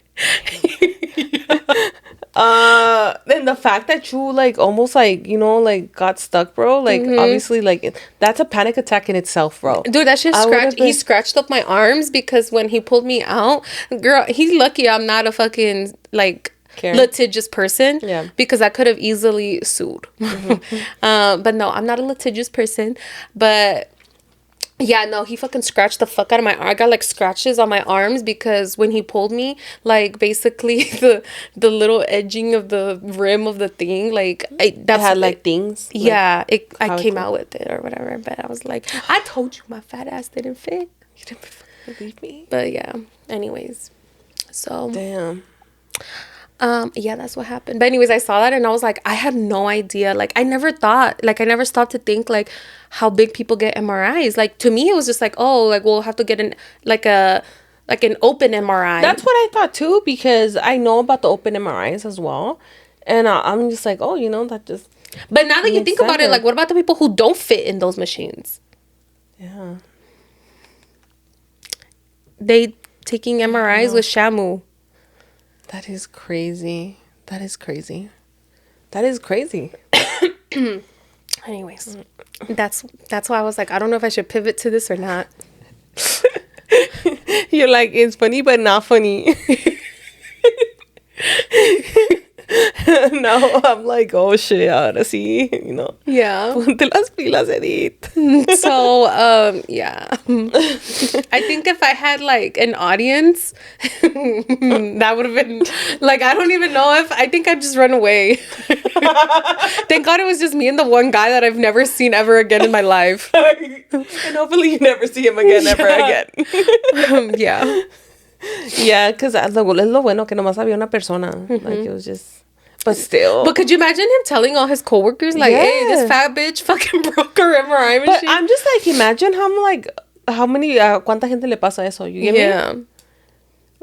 Speaker 2: And the fact that you, like, almost, like, you know, like, got stuck, bro. Like, obviously, like, that's a panic attack in itself, bro.
Speaker 1: Dude, that shit he scratched up my arms because when he pulled me out, girl, he's lucky I'm not a fucking, like, litigious person.
Speaker 2: Yeah.
Speaker 1: Because I could have easily sued. But no, I'm not a litigious person. But yeah, no, he fucking scratched the fuck out of my arm. I got like scratches on my arms because when he pulled me, like, basically the little edging of the rim of the thing, like,
Speaker 2: it had like things.
Speaker 1: Yeah, I came out with it or whatever. But I was like, I told you my fat ass didn't fit.
Speaker 2: You didn't believe me.
Speaker 1: But yeah, anyways, so
Speaker 2: damn.
Speaker 1: Yeah, that's what happened. But anyways, I saw that and I was like, I had no idea. Like, I never stopped to think, like, how big people get MRIs. Like, to me, it was just like, oh, like, we'll have to get an open MRI.
Speaker 2: That's what I thought too, because I know about the open MRIs as well. And I'm just like, oh, you know, that just...
Speaker 1: But now that you think about it, like, what about the people who don't fit in those machines?
Speaker 2: Yeah.
Speaker 1: They taking MRIs with Shamu.
Speaker 2: That is crazy. That is crazy. That is crazy.
Speaker 1: Anyways, that's why I was like, I don't know if I should pivot to this or not.
Speaker 2: You're like, it's funny, but not funny. Now I'm like, oh shit, ahora sí, you know.
Speaker 1: Yeah.
Speaker 2: Ponte las pilas, Edith.
Speaker 1: So, yeah. I think if I had like an audience, that would have been like, I don't even know I think I'd just run away. Thank God it was just me and the one guy that I've never seen ever again in my life.
Speaker 2: And hopefully you never see him again, ever again.
Speaker 1: Yeah.
Speaker 2: Yeah, because es lo bueno que nomás había una persona. Like, it was just... But still.
Speaker 1: But could you imagine him telling all his coworkers, like, hey, this fat bitch fucking broke her MRI machine?
Speaker 2: But I'm just like, imagine how many, cuánta gente le pasa eso. You get me?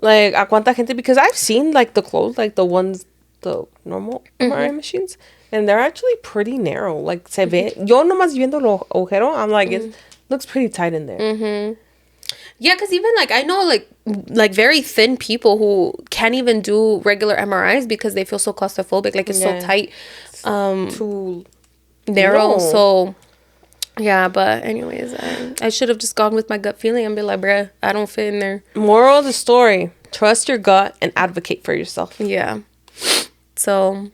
Speaker 2: Like, a cuánta gente, because I've seen, like, the clothes, like, the ones, the normal MRI machines, and they're actually pretty narrow. Like, se ve, yo nomás viendo lo agujero, I'm like, it looks pretty tight in there.
Speaker 1: Yeah, because even, like, I know, like very thin people who can't even do regular MRIs because they feel so claustrophobic. Like, it's so tight,
Speaker 2: Too
Speaker 1: narrow.
Speaker 2: no.
Speaker 1: So, yeah, but anyways, I should have just gone with my gut feeling and be like, bruh, I don't fit in there.
Speaker 2: Moral of the story, trust your gut and advocate for yourself.
Speaker 1: Yeah. So,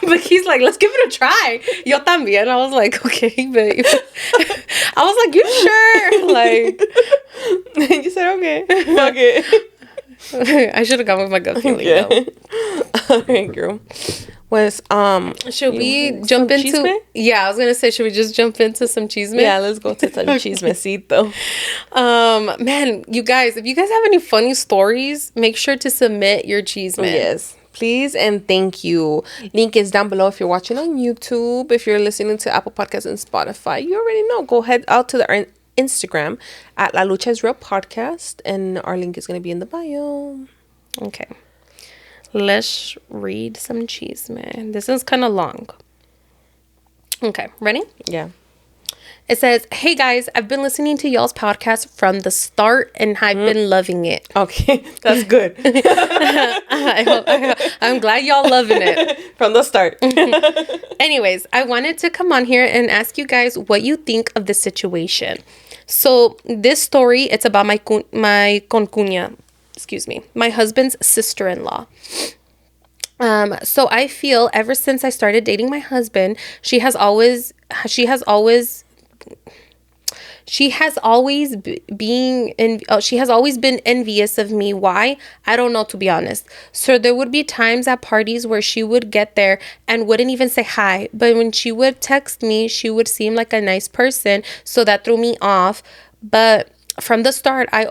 Speaker 1: but he's like, let's give it a try. Yo también. I was like, okay, babe. I was like, you sure? Like,
Speaker 2: You said, okay, fuck it.
Speaker 1: I should have gone with my gut feeling, though.
Speaker 2: Alright, girl. Was
Speaker 1: Should we jump into
Speaker 2: chisme?
Speaker 1: Yeah, I was gonna say, should we just jump into some chisme?
Speaker 2: Yeah, let's go to some chismecito.
Speaker 1: Man, you guys, if you guys have any funny stories, make sure to submit your chisme.
Speaker 2: Yes, please and thank you. Link is down below if you're watching on YouTube. If you're listening to Apple Podcasts and Spotify, you already know. Go head out to the Instagram at La Lucha is Real Podcast, and our link is gonna be in the bio.
Speaker 1: Okay. Let's read some chisme. This is kind of long. Okay, ready?
Speaker 2: Yeah.
Speaker 1: It says, hey guys, I've been listening to y'all's podcast from the start and I've been loving it.
Speaker 2: Okay, that's good.
Speaker 1: I'm glad y'all loving it.
Speaker 2: From the start.
Speaker 1: Anyways, I wanted to come on here and ask you guys what you think of the situation. So this story, it's about my concuña. Excuse me, my husband's sister-in-law. So I feel ever since I started dating my husband, she has always been envious of me. Why? I don't know, to be honest. So there would be times at parties where she would get there and wouldn't even say hi. But when she would text me, she would seem like a nice person. So that threw me off. But from the start, I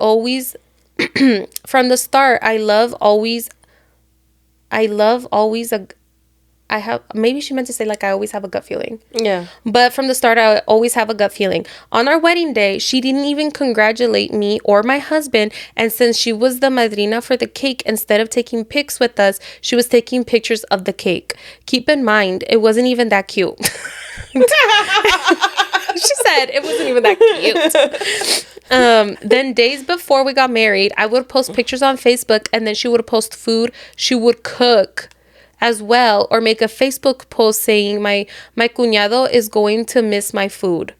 Speaker 1: maybe she meant to say, like, I always have a gut feeling.
Speaker 2: Yeah.
Speaker 1: But from the start, I always have a gut feeling. On our wedding day, she didn't even congratulate me or my husband. And since she was the madrina for the cake, instead of taking pics with us, she was taking pictures of the cake. Keep in mind, it wasn't even that cute. She said it wasn't even that cute. Then days before we got married, I would post pictures on Facebook, and then she would post food she would cook as well, or make a Facebook post saying my cuñado is going to miss my food.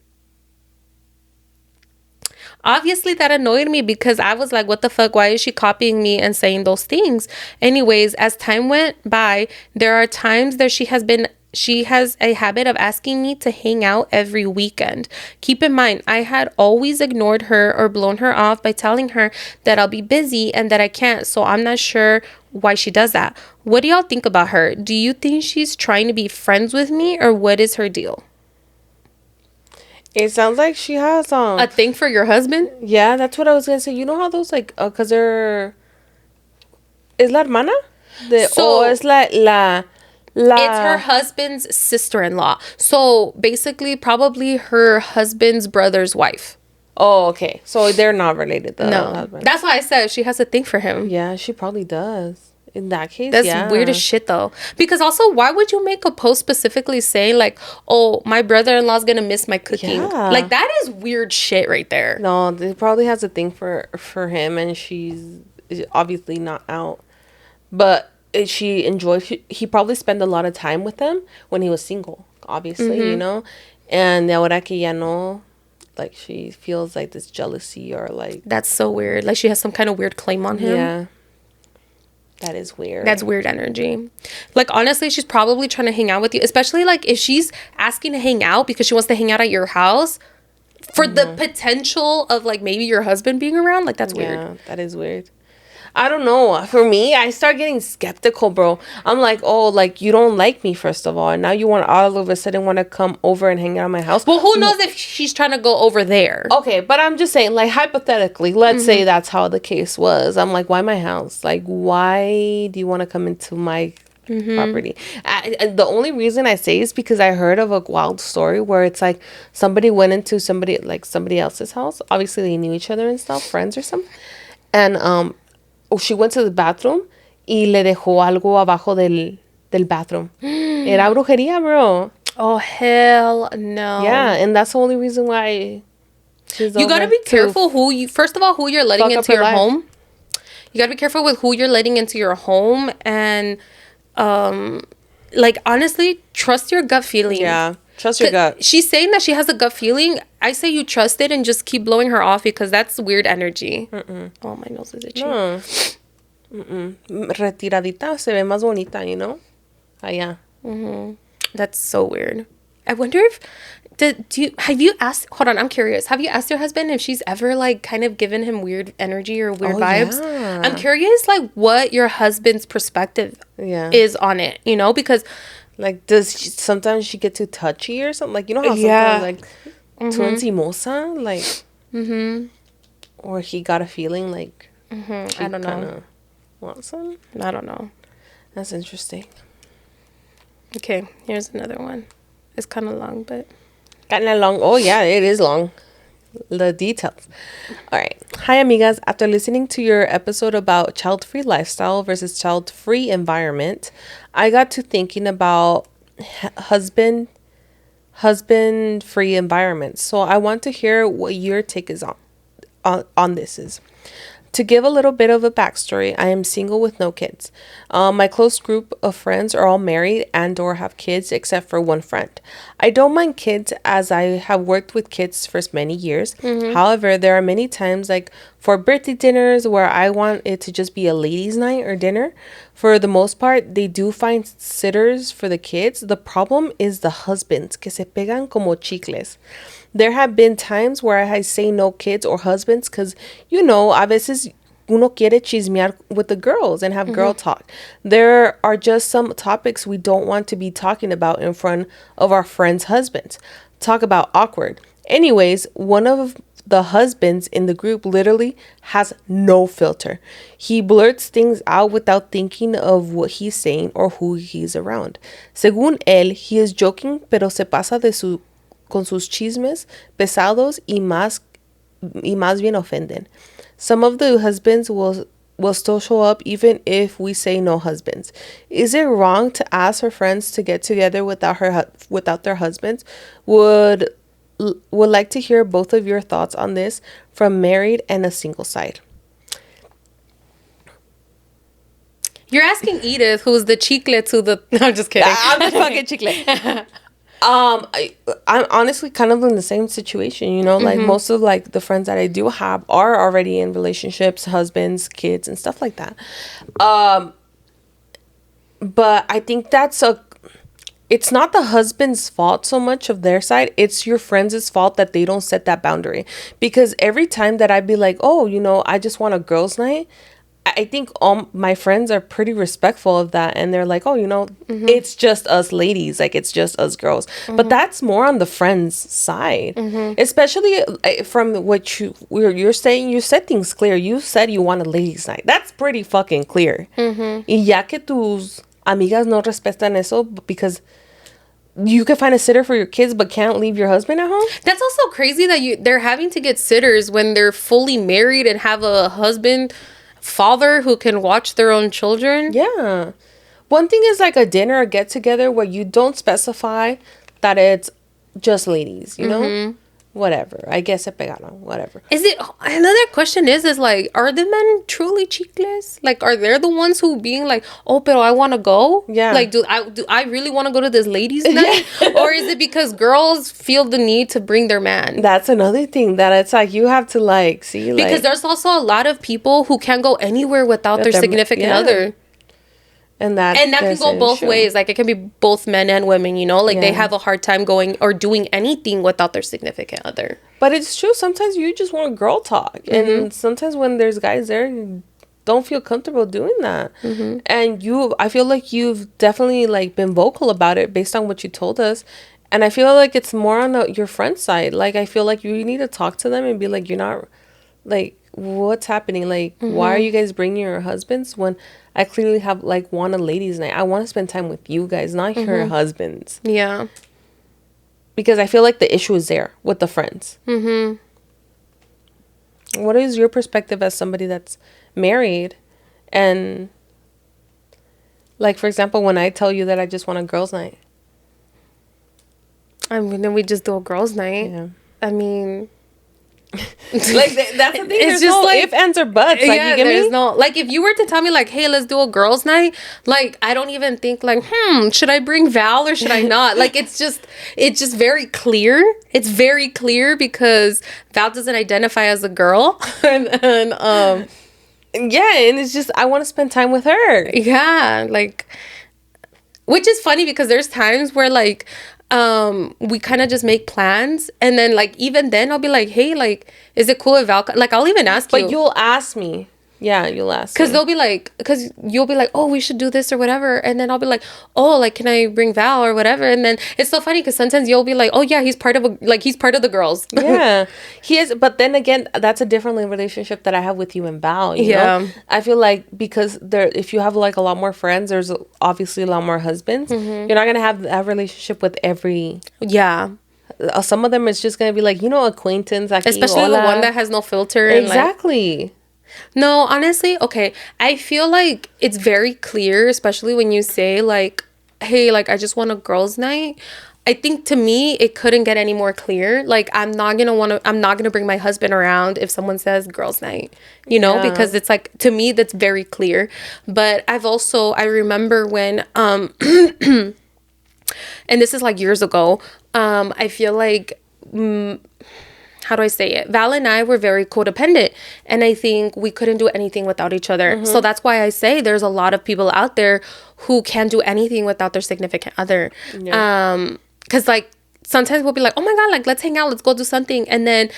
Speaker 1: Obviously that annoyed me because I was like, what the fuck, why is she copying me and saying those things? Anyways, as time went by, there are times that she has a habit of asking me to hang out every weekend. Keep in mind, I had always ignored her or blown her off by telling her that I'll be busy and that I can't, so I'm not sure why she does that. What do y'all think about her? Do you think she's trying to be friends with me, or what is her deal?
Speaker 2: It sounds like she has
Speaker 1: A thing for your husband?
Speaker 2: Yeah, that's what I was gonna say. You know how those, like, cause they're, is la hermana? Es la
Speaker 1: It's her husband's sister-in-law. So basically, probably her husband's brother's wife.
Speaker 2: Oh, okay. So they're not related, though.
Speaker 1: No, that's why I said she has a thing for him.
Speaker 2: Yeah, she probably does. In that case,
Speaker 1: that's weird as shit, though. Because also, why would you make a post specifically saying, like, oh, my brother-in-law's gonna miss my cooking?
Speaker 2: Yeah.
Speaker 1: Like, that is weird shit right there.
Speaker 2: No, they probably has a thing for him, and she's obviously not out. But she enjoyed. He probably spent a lot of time with them when he was single. Obviously, you know, and ahora que ya no. Like, she feels like this jealousy, or like,
Speaker 1: that's so weird. Like, she has some kind of weird claim on him.
Speaker 2: Yeah, that is weird.
Speaker 1: That's weird energy. Like, honestly, she's probably trying to hang out with you, especially like if she's asking to hang out because she wants to hang out at your house for the potential of, like, maybe your husband being around. Like, that's weird.
Speaker 2: Yeah, that is weird. I don't know. For me, I start getting skeptical, bro. I'm like, oh, like, you don't like me, first of all. And now you want all of a sudden want to come over and hang out at my house.
Speaker 1: Well, who knows if she's trying to go over there?
Speaker 2: Okay, but I'm just saying, like, hypothetically, let's say that's how the case was. I'm like, why my house? Like, why do you want to come into my property? The only reason I say is because I heard of a wild story where it's like somebody went into somebody else's house. Obviously, they knew each other and stuff, friends or something. And she went to the bathroom y le dejó algo abajo del bathroom. Era brujería, bro.
Speaker 1: Oh, hell no.
Speaker 2: Yeah, and that's the only reason why she's
Speaker 1: You gotta
Speaker 2: over
Speaker 1: be
Speaker 2: to
Speaker 1: careful first of all, who you're letting
Speaker 2: fuck up
Speaker 1: into
Speaker 2: her
Speaker 1: your
Speaker 2: life.
Speaker 1: home. You gotta be careful with who you're letting into your home, and like, honestly, trust your gut feeling.
Speaker 2: Yeah, trust your gut.
Speaker 1: She's saying that she has a gut feeling. I say you trust it and just keep blowing her off, because that's weird energy. Oh, my nose is itchy.
Speaker 2: No. Retiradita se ve más bonita, you know? Allá.
Speaker 1: That's so weird. I wonder if have you asked, hold on, I'm curious, have you asked your husband if she's ever like kind of given him weird energy or weird vibes?
Speaker 2: Yeah.
Speaker 1: I'm curious like what your husband's perspective is on it, you know, because
Speaker 2: like sometimes she get too touchy or something, like, you know how
Speaker 1: Yeah.
Speaker 2: sometimes like too encimosa, like or he got a feeling like
Speaker 1: I don't know.
Speaker 2: Wants some?
Speaker 1: I don't know.
Speaker 2: That's interesting.
Speaker 1: Okay, here's another one. It's kind of long, but
Speaker 2: Kind of long. Oh yeah, it is long. The details. All right. Hi, amigas. After listening to your episode about child-free lifestyle versus child-free environment, I got to thinking about husband-free environments. So I want to hear what your take is on this is. To give a little bit of a backstory, I am single with no kids. My close group of friends are all married and or have kids except for one friend. I don't mind kids as I have worked with kids for many years. However, there are many times like for birthday dinners where I want it to just be a ladies' night or dinner. For the most part, they do find sitters for the kids. The problem is the husbands que se pegan como chicles. There have been times where I say no kids or husbands because, you know, a veces uno quiere chismear with the girls and have girl talk. There are just some topics we don't want to be talking about in front of our friends' husbands. Talk about awkward. Anyways, one of the husbands in the group literally has no filter. He blurts things out without thinking of what he's saying or who he's around. Según él, he is joking, pero se pasa con sus chismes pesados y más bien ofenden. Some of the husbands will still show up even if we say no husbands. Is it wrong to ask her friends to get together without their husbands? Would like to hear both of your thoughts on this from married and a single side.
Speaker 1: You're asking Edith, who's the chicle to the... No, I'm just kidding.
Speaker 2: I'm the fucking chicle. I'm honestly kind of in the same situation, you know, like most of like the friends that I do have are already in relationships, husbands, kids, and stuff like that. But I think it's not the husband's fault so much of their side. It's your friends' fault that they don't set that boundary. Because every time that I'd be like, oh, you know, I just want a girls' night, I think all my friends are pretty respectful of that. And they're like, oh, you know, it's just us ladies. Like, it's just us girls. But that's more on the friends' side. Especially from what you're saying. You said things clear. You said you want a ladies' night. That's pretty fucking clear. Y ya que tus amigas no respetan eso because you can find a sitter for your kids but can't leave your husband at home.
Speaker 1: That's also crazy that they're having to get sitters when they're fully married and have a husband, father who can watch their own children.
Speaker 2: Yeah. One thing is like a dinner or get together where you don't specify that it's just ladies, you know? Whatever. I guess se pegaron. Whatever.
Speaker 1: Is it... Another question is like, are the men truly chicles? Like, are they the ones who being like, oh, pero I want to go?
Speaker 2: Yeah.
Speaker 1: Like, do I really want to go to this ladies' night? Or is it because girls feel the need to bring their man?
Speaker 2: That's another thing that it's like you have to like see. Like,
Speaker 1: because there's also a lot of people who can't go anywhere without their significant other.
Speaker 2: And that
Speaker 1: can go both ways. Like, it can be both men and women, you know? Like, they have a hard time going or doing anything without their significant other.
Speaker 2: But it's true. Sometimes you just want girl talk. And sometimes when there's guys there, you don't feel comfortable doing that. And I feel like you've definitely, like, been vocal about it based on what you told us. And I feel like it's more on your friend's side. Like, I feel like you need to talk to them and be like, you're not, like... what's happening? Like, why are you guys bringing your husbands when I clearly have like want a ladies' night? I want to spend time with you guys, not your husbands.
Speaker 1: Yeah.
Speaker 2: Because I feel like the issue is there with the friends. What is your perspective as somebody that's married And like, for example, when I tell you that I just want a girls' night.
Speaker 1: I mean, then we just do a girls' night.
Speaker 2: Yeah.
Speaker 1: I mean,
Speaker 2: Like, that's the thing.
Speaker 1: it's
Speaker 2: There's
Speaker 1: just
Speaker 2: no
Speaker 1: like
Speaker 2: if, ands, or buts. Like,
Speaker 1: yeah,
Speaker 2: you get
Speaker 1: there's
Speaker 2: me?
Speaker 1: no like if you were to tell me like, hey, let's do a girls' night, like I don't even think like, should I bring Val or should I not? Like it's just very clear. It's very clear because Val doesn't identify as a girl, and
Speaker 2: Yeah, and it's just, I want to spend time with her.
Speaker 1: yeah, like, which is funny because there's times where like we kind of just make plans and then like even then I'll be like, hey, like is it cool if Val like I'll even ask you,
Speaker 2: But you'll ask me. Yeah, you'll ask
Speaker 1: because
Speaker 2: me.
Speaker 1: they'll be like, because you'll be like, oh, we should do this or whatever, and then I'll be like, oh, like can I bring Val or whatever, and then it's so funny because sometimes you'll be like, oh yeah, he's part of the girls.
Speaker 2: Yeah, he is. But then again, that's a different relationship that I have with you and Val. You
Speaker 1: Yeah.
Speaker 2: know? I feel like because if you have like a lot more friends, there's obviously a lot more husbands. You're not gonna have that relationship with every.
Speaker 1: Yeah,
Speaker 2: Some of them it's just gonna be like, acquaintance, aquí,
Speaker 1: especially
Speaker 2: hola.
Speaker 1: the one that has no filter and like,
Speaker 2: Exactly.
Speaker 1: no, honestly, okay. I feel like it's very clear, especially when you say like, hey, like I just want a girls' night. I think to me it couldn't get any more clear. Like I'm not gonna bring my husband around if someone says girls' night,
Speaker 2: Yeah.
Speaker 1: because it's like to me that's very clear. But I remember when and this is like years ago, I feel like how do I say it? Val and I were very codependent, and I think we couldn't do anything without each other. So that's why I say there's a lot of people out there who can't do anything without their significant other.
Speaker 2: Yeah.
Speaker 1: Because like sometimes we'll be like, oh my god, like let's hang out, let's go do something, and then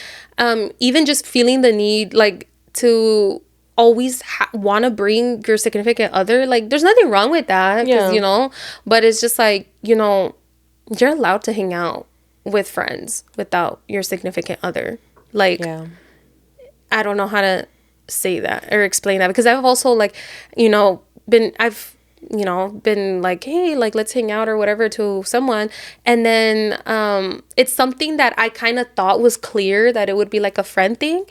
Speaker 1: even just feeling the need like to always want to bring your significant other, like there's nothing wrong with that, because
Speaker 2: Yeah.
Speaker 1: but it's just like you're allowed to hang out with friends without your significant other. Like,
Speaker 2: Yeah.
Speaker 1: I don't know how to say that or explain that, because I've also like, been like, hey, like let's hang out or whatever to someone, and then it's something that I kind of thought was clear that it would be like a friend thing,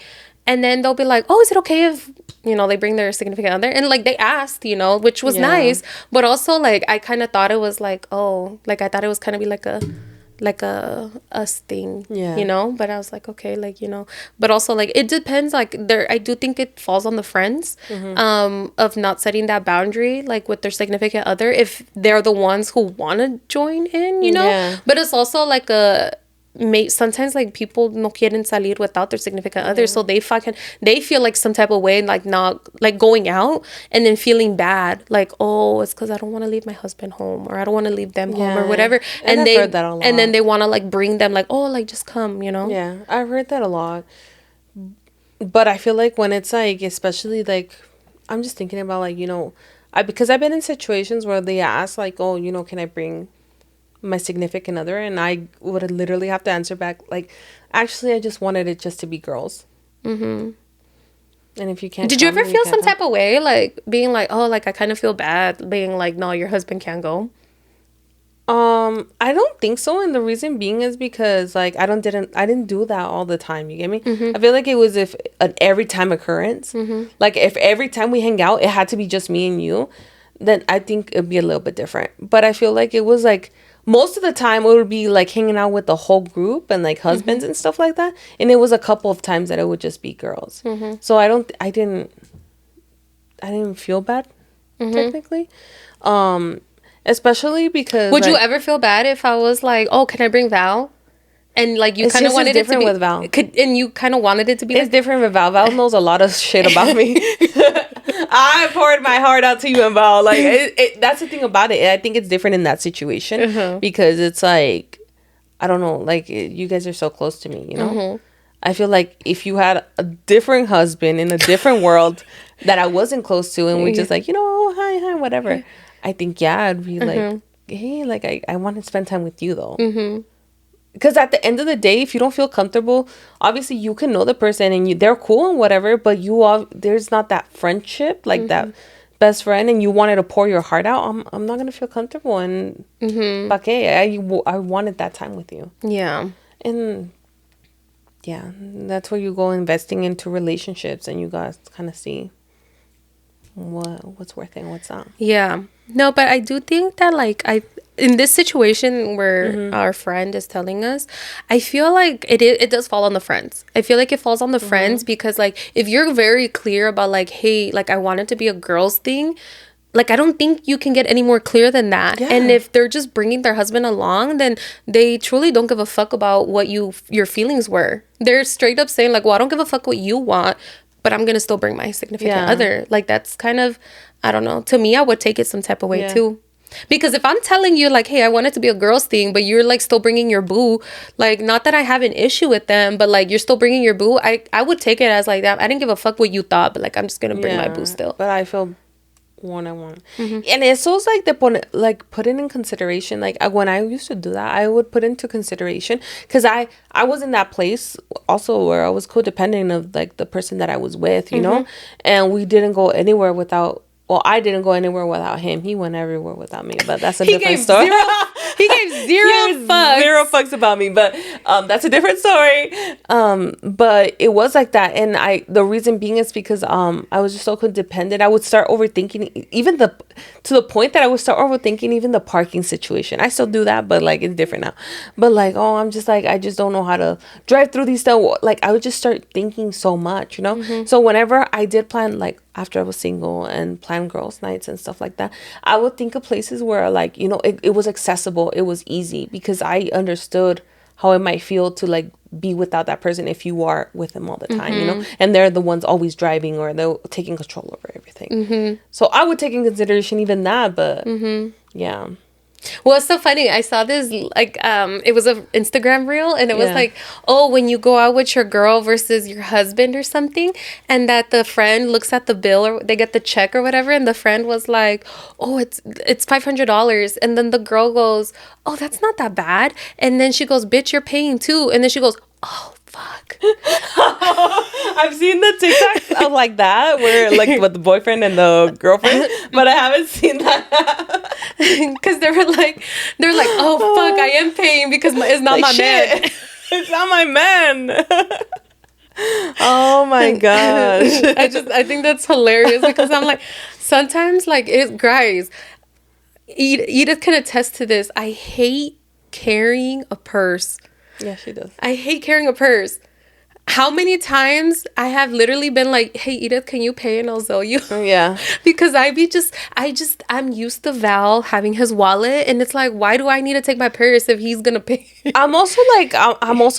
Speaker 1: and then they'll be like, oh, is it okay if they bring their significant other, and like they asked, which was
Speaker 2: Yeah.
Speaker 1: nice, but also like I kind of thought it was like, oh, like I thought it was kind of be like a us thing.
Speaker 2: Yeah.
Speaker 1: But I was like, okay, like but also like it depends, like I do think it falls on the friends of not setting that boundary like with their significant other if they're the ones who want to join in,
Speaker 2: Yeah.
Speaker 1: but it's also like sometimes like people no quieren salir without their significant other, so they feel like some type of way, like not like going out and then feeling bad, like, oh, it's because I don't want to leave my husband home, or I don't want to leave them home, or whatever,
Speaker 2: And I've heard that a lot.
Speaker 1: and then they want to like bring them, like, oh, like just come.
Speaker 2: Yeah, I've heard that a lot. But I feel like when it's like, especially like, I'm just thinking about like, because I've been in situations where they ask like, oh, can I bring my significant other? And I would literally have to answer back like, actually, I just wanted it just to be girls. And if you can't,
Speaker 1: did you ever feel some type of way, like being like, oh, like I kind of feel bad being like, no, your husband can't go?
Speaker 2: I don't think so, and the reason being is because like I didn't do that all the time. You get me? I feel like it was if an every time occurrence. Like if every time we hang out, it had to be just me and you, then I think it'd be a little bit different. But I feel like it was like most of the time it would be like hanging out with the whole group and like husbands and stuff like that. And it was a couple of times that it would just be girls. So I didn't feel bad technically. Especially because
Speaker 1: would you ever feel bad if I was like, oh, can I bring Val? And like you kind of wanted it to be
Speaker 2: with Val.
Speaker 1: And you kind of wanted it to be
Speaker 2: It's
Speaker 1: like,
Speaker 2: different with Val. Val knows a lot of shit about me. I poured my heart out to you and Val. Like that's the thing about it. I think it's different in that situation because it's like, I don't know, like you guys are so close to me, I feel like if you had a different husband in a different world that I wasn't close to, and we just like, hi, whatever. I think, yeah, I'd be like, hey, like I want to spend time with you though. Because at the end of the day, if you don't feel comfortable, obviously you can know the person and they're cool and whatever, but there's not that friendship, like that best friend, and you wanted to pour your heart out. I'm not gonna feel comfortable, and I wanted that time with you.
Speaker 1: Yeah.
Speaker 2: And yeah, that's where you go investing into relationships, and you guys kind of see what's worth it and what's not.
Speaker 1: Yeah. No, but I do think that like in this situation where our friend is telling us, I feel like it does fall on the friends. I feel like it falls on the friends because like if you're very clear about like, hey, like I want it to be a girls thing, like I don't think you can get any more clear than that.
Speaker 2: Yeah.
Speaker 1: And if they're just bringing their husband along, then they truly don't give a fuck about what your feelings were. They're straight up saying like, well, I don't give a fuck what you want, but I'm gonna still bring my significant other. Like that's kind of, I don't know. To me, I would take it some type of way too. Because if I'm telling you like, hey, I want it to be a girls thing, but you're like still bringing your boo, like not that I have an issue with them, but like you're still bringing your boo, I would take it as like that. I didn't give a fuck what you thought, but like I'm just gonna bring my boo still.
Speaker 2: But I feel one-on-one, and it's also like put it in consideration. Like when I used to do that, I would put into consideration because I was in that place also where I was codependent of like the person that I was with, you know, and we didn't go anywhere without. Well, I didn't go anywhere without him. He went everywhere without me, but that's a different story.
Speaker 1: He gave zero fucks.
Speaker 2: Zero fucks about me, but that's a different story. But it was like that, and the reason being is because I was just so codependent. I would start overthinking to the point that I would start overthinking even the parking situation. I still do that, but like it's different now. But like, I'm just like I just don't know how to drive through these stuff. Like I would just start thinking so much, you know. So whenever I did plan, like after I was single and plan girls' nights and stuff like that, I would think of places where like, you know, it was accessible, it was easy, because I understood how it might feel to like be without that person if you are with them all the time, you know, and they're the ones always driving or they're taking control over everything. So I would take in consideration even that, but yeah.
Speaker 1: Well, it's so funny. I saw this like it was an Instagram reel, and it was like, oh, when you go out with your girl versus your husband or something, and that the friend looks at the bill or they get the check or whatever, and the friend was like, oh, it's $500, and then the girl goes, oh, that's not that bad, and then she goes, bitch, you're paying too, and then she goes, oh, fuck.
Speaker 2: I've seen the TikToks of like that where like with the boyfriend and the girlfriend, but I haven't seen that
Speaker 1: because they're like, oh fuck, I am paying because it's not like, my man.
Speaker 2: It's not my man. Oh my gosh.
Speaker 1: I think that's hilarious because I'm like, sometimes like guys, Edith can attest to this. I hate carrying a purse.
Speaker 2: Yeah, she does.
Speaker 1: I hate carrying a purse. How many times I have literally been like, hey, Edith, can you pay and I'll sell you?
Speaker 2: Yeah.
Speaker 1: Because I'm used to Val having his wallet, and it's like, why do I need to take my purse if he's gonna pay?
Speaker 2: I'm also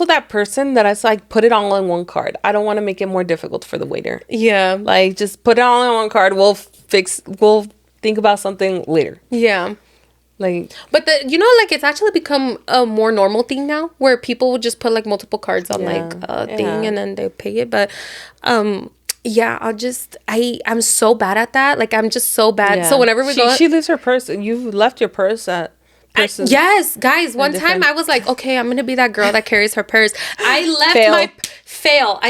Speaker 2: that person that I like put it all on one card. I don't want to make it more difficult for the waiter.
Speaker 1: Yeah.
Speaker 2: Like just put it all on one card. We'll think about something later.
Speaker 1: Yeah.
Speaker 2: Like,
Speaker 1: but like it's actually become a more normal thing now where people will just put like multiple cards on like a thing and then they pay it. But yeah, I'm so bad at that. Like I'm just so bad. So whenever
Speaker 2: she leaves her purse, you've left your purse at
Speaker 1: yes, guys, one time I was like, okay, I'm gonna be that girl that carries her purse. I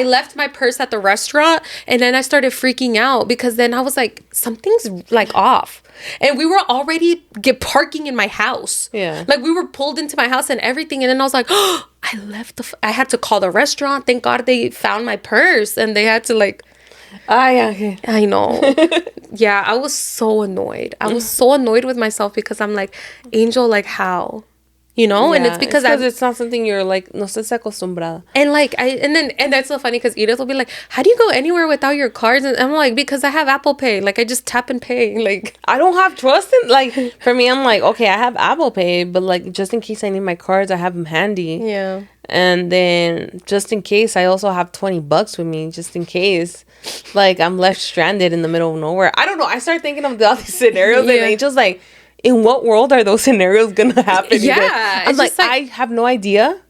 Speaker 1: left my purse at the restaurant, and then I started freaking out because then I was like, something's like off. And we were already parking in my house.
Speaker 2: Yeah.
Speaker 1: Like we were pulled into my house and everything. And then I was like, oh, I had to call the restaurant. Thank God they found my purse. And they had to like,
Speaker 2: yeah, okay.
Speaker 1: I know. Yeah, I was so annoyed. I was so annoyed with myself because I'm like, Angel, like how? You know, and it's because
Speaker 2: it's not something you're like, no estás acostumbrada.
Speaker 1: And like, and that's so funny because Edith will be like, how do you go anywhere without your cards? And I'm like, because I have Apple Pay. Like, I just tap and pay. Like,
Speaker 2: I don't have trust in, like, for me, I'm like, okay, I have Apple Pay, but like, just in case I need my cards, I have them handy.
Speaker 1: Yeah.
Speaker 2: And then just in case, I also have $20 with me, just in case, like, I'm left stranded in the middle of nowhere. I don't know. I start thinking of all these scenarios, and Angel's like, in what world are those scenarios gonna happen?
Speaker 1: Yeah.
Speaker 2: I'm like, I have no idea,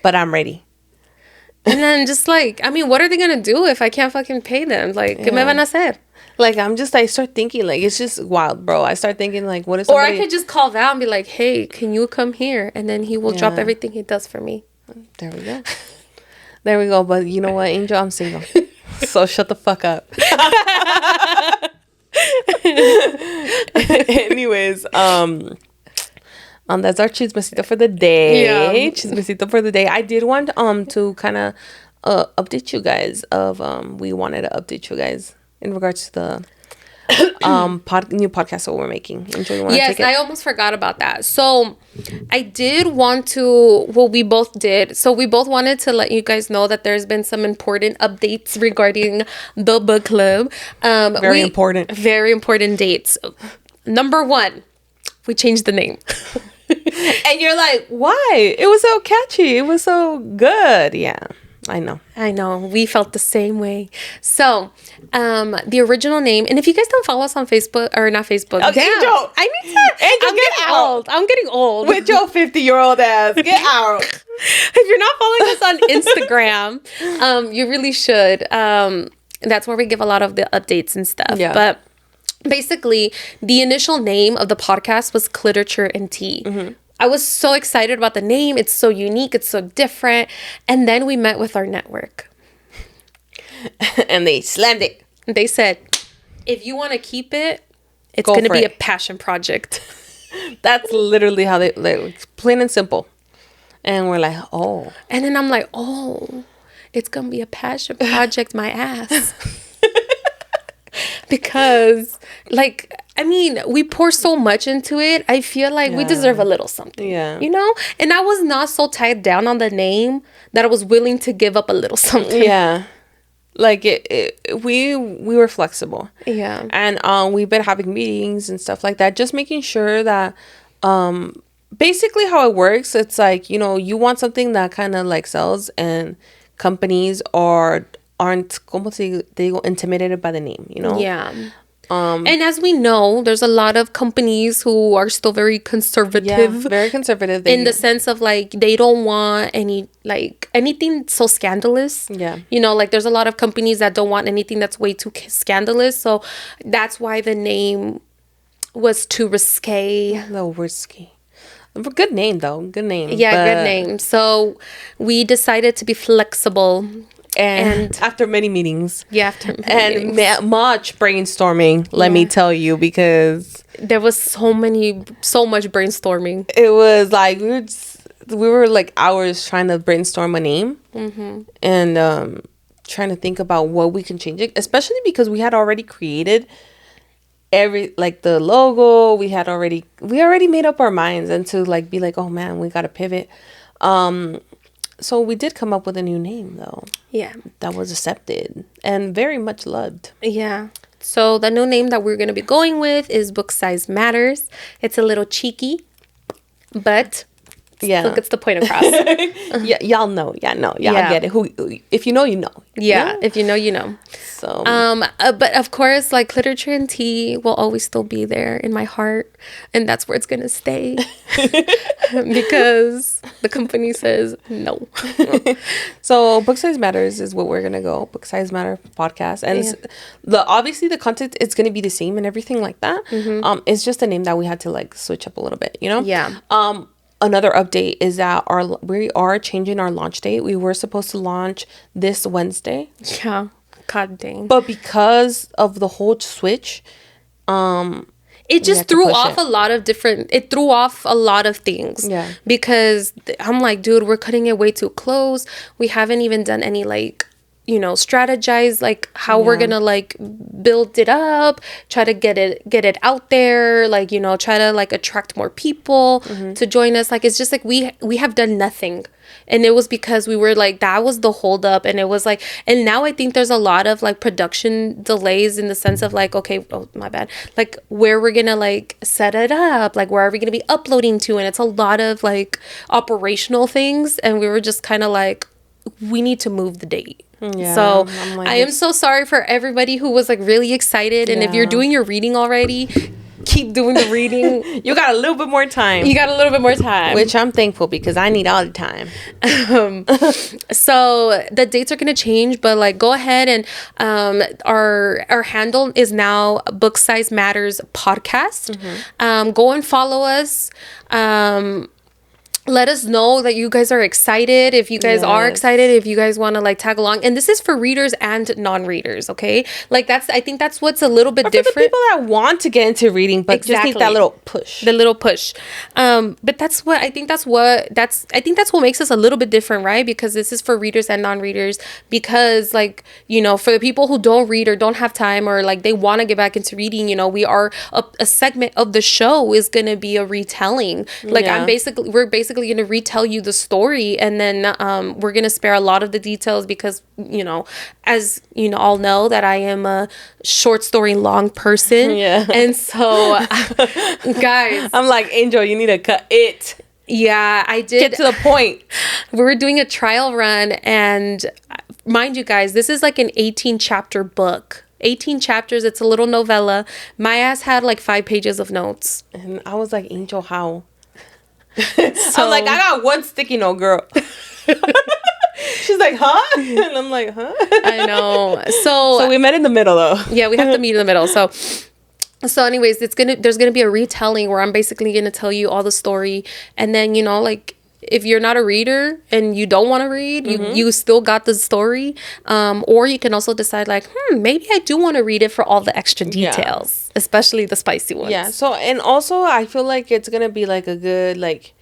Speaker 2: but I'm ready.
Speaker 1: And then just like, I mean, what are they gonna do if I can't fucking pay them? Like, ¿qué me van a hacer?
Speaker 2: Like, I start thinking, like, it's just wild, bro. I start thinking, like, what if
Speaker 1: somebody... Or I could just call Val and be like, hey, can you come here? And then he will drop everything he does for me.
Speaker 2: There we go. There we go. But you know what, Angel? I'm single. So shut the fuck up. Anyways, that's our chismecito for the day. Yeah. Chismecito for the day. I did want to kind of update you guys we wanted to update you guys in regards to the new podcast that we're making. Angel, you want to
Speaker 1: Yes,
Speaker 2: take it?
Speaker 1: I almost forgot about that. So I did want to, well, we both did. So we both wanted to let you guys know that there's been some important updates regarding the book club.
Speaker 2: Very important.
Speaker 1: Very important dates. Number one, we changed the name.
Speaker 2: And you're like, why? It was so catchy. It was so good. Yeah, I know.
Speaker 1: I know. We felt the same way. So, the original name, and if you guys don't follow us on Facebook, or not Facebook,
Speaker 2: Okay, Angel.
Speaker 1: I need to.
Speaker 2: Angel,
Speaker 1: I'm
Speaker 2: get
Speaker 1: getting
Speaker 2: out.
Speaker 1: old. I'm getting old.
Speaker 2: With your 50-year-old ass. Get out.
Speaker 1: If you're not following us on Instagram, you really should. That's where we give a lot of the updates and stuff.
Speaker 2: Yeah.
Speaker 1: But basically, the initial name of the podcast was Cliterature and Tea. Mm-hmm. I was so excited about the name. It's so unique. It's so different. And then we met with our network.
Speaker 2: And they slammed it.
Speaker 1: They said, if you want to keep it, it's
Speaker 2: Go
Speaker 1: going to
Speaker 2: for
Speaker 1: be
Speaker 2: it.
Speaker 1: a passion project.
Speaker 2: That's literally how they, like, plain and simple. And we're like, oh.
Speaker 1: And then I'm like, oh, it's going to be a passion project, my ass. Because, like, I mean, we pour so much into it. I feel like we deserve a little something.
Speaker 2: Yeah.
Speaker 1: You know? And I was not so tied down on the name that I was willing to give up a little something.
Speaker 2: Yeah. Like, we were flexible.
Speaker 1: Yeah.
Speaker 2: And we've been having meetings and stuff like that. Just making sure that, basically how it works, it's like, you know, you want something that kind of, like, sells, and companies aren't como te digo, intimidated by the name, you know?
Speaker 1: Yeah. And as we know, there's a lot of companies who are still very conservative.
Speaker 2: Yeah, very conservative.
Speaker 1: In the sense of, like, they don't want anything so scandalous.
Speaker 2: Yeah.
Speaker 1: You know, like, there's a lot of companies that don't want anything that's way too scandalous. So that's why the name was too risque.
Speaker 2: A little risky. Good name, though. Good name.
Speaker 1: Yeah, good name. So we decided to be flexible.
Speaker 2: And after many meetings.
Speaker 1: Yeah, after
Speaker 2: many meetings. Much brainstorming, let me tell you, because
Speaker 1: there was so much brainstorming.
Speaker 2: It was like we were like hours trying to brainstorm a name. Mm-hmm. And trying to think about what we can change it, especially because we had already created the logo. We already made up our minds, and to, like, be like, oh man, we gotta pivot. So we did come up with a new name, though.
Speaker 1: Yeah.
Speaker 2: That was accepted and very much loved.
Speaker 1: Yeah. So the new name that we're going to be going with is Book Size Matters. It's a little cheeky, but still gets the point across.
Speaker 2: Yeah, y'all know. Yeah, no. Y'all get it. Who, if you know, you know.
Speaker 1: Yeah, if you know, you know.
Speaker 2: So,
Speaker 1: but of course, like, Literature and Tea will always still be there in my heart, and that's where it's gonna stay. Because the company says no.
Speaker 2: So Book Size Matters is what we're gonna go. Book Size Matter podcast, and obviously the content is gonna be the same and everything like that. Mm-hmm. It's just a name that we had to, like, switch up a little bit, you know.
Speaker 1: Yeah.
Speaker 2: Another update is that we are changing our launch date. We were supposed to launch this Wednesday.
Speaker 1: Yeah. God dang.
Speaker 2: But because of the whole switch,
Speaker 1: it just threw off a lot of things.
Speaker 2: Yeah.
Speaker 1: Because I'm like, dude, we're cutting it way too close. We haven't even done any, like, you know, strategize, like, how we're gonna, like, build it up, try to get it out there, like, you know, try to, like, attract more people to join us. Like, it's just like we have done nothing. And it was because we were like, that was the holdup. And it was like, and now I think there's a lot of, like, production delays in the sense of, like, okay, oh, my bad, like, where we're gonna, like, set it up, like, where are we gonna be uploading to? And it's a lot of, like, operational things. And we were just kind of like, we need to move the date.
Speaker 2: Yeah,
Speaker 1: so I am so sorry for everybody who was, like, really excited. And if you're doing your reading already, keep doing the reading.
Speaker 2: You got a little bit more time.
Speaker 1: Which
Speaker 2: I'm thankful, because I need all the time.
Speaker 1: So the dates are going to change, but, like, go ahead and our handle is now Book Size Matters Podcast. Mm-hmm. Go and follow us. let us know that you guys are excited. If you guys are excited, if you guys want to like tag along, and this is for readers and non-readers, okay? Like I think that's what's a little bit different.
Speaker 2: For the people that want to get into reading but just need that little push.
Speaker 1: The little push. But that's what I think that's what makes us a little bit different, right? Because this is for readers and non-readers, because like, you know, for the people who don't read or don't have time, or like they want to get back into reading, you know, we are a segment of the show is going to be a retelling. Like we're basically going to retell you the story, and then we're going to spare a lot of the details because, you know, as you know, all know that I am a short story long person.
Speaker 2: Yeah.
Speaker 1: And so guys,
Speaker 2: I'm like, Angel, you need to cut it.
Speaker 1: Yeah, I did.
Speaker 2: Get to the point.
Speaker 1: We were doing a trial run, and mind you guys, this is like an 18 chapter book. 18 chapters. It's a little novella. My ass had like 5 pages of notes.
Speaker 2: And I was like, Angel, how? So, I'm like, I got one sticky note, girl. She's like, huh? And I'm like, huh?
Speaker 1: I know. So
Speaker 2: we met in the middle, though.
Speaker 1: Yeah, we have to meet in the middle. So anyways, there's gonna be a retelling where I'm basically gonna tell you all the story, and then, you know, like, if you're not a reader and you don't want to read, you still got the story. Or you can also decide like, maybe I do want to read it for all the extra details, especially the spicy ones.
Speaker 2: Yeah. So, and also I feel like it's going to be like a good, like,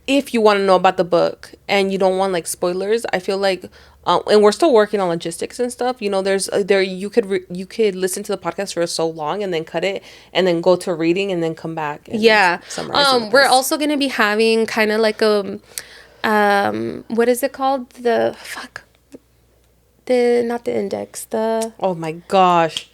Speaker 2: if you want to know about the book and you don't want like spoilers, I feel like, and we're still working on logistics and stuff. You know, you could listen to the podcast for so long and then cut it and then go to a reading and then come back. And summarize
Speaker 1: we're also gonna be having kind of like a, what is it called? Not the index.
Speaker 2: Oh my gosh.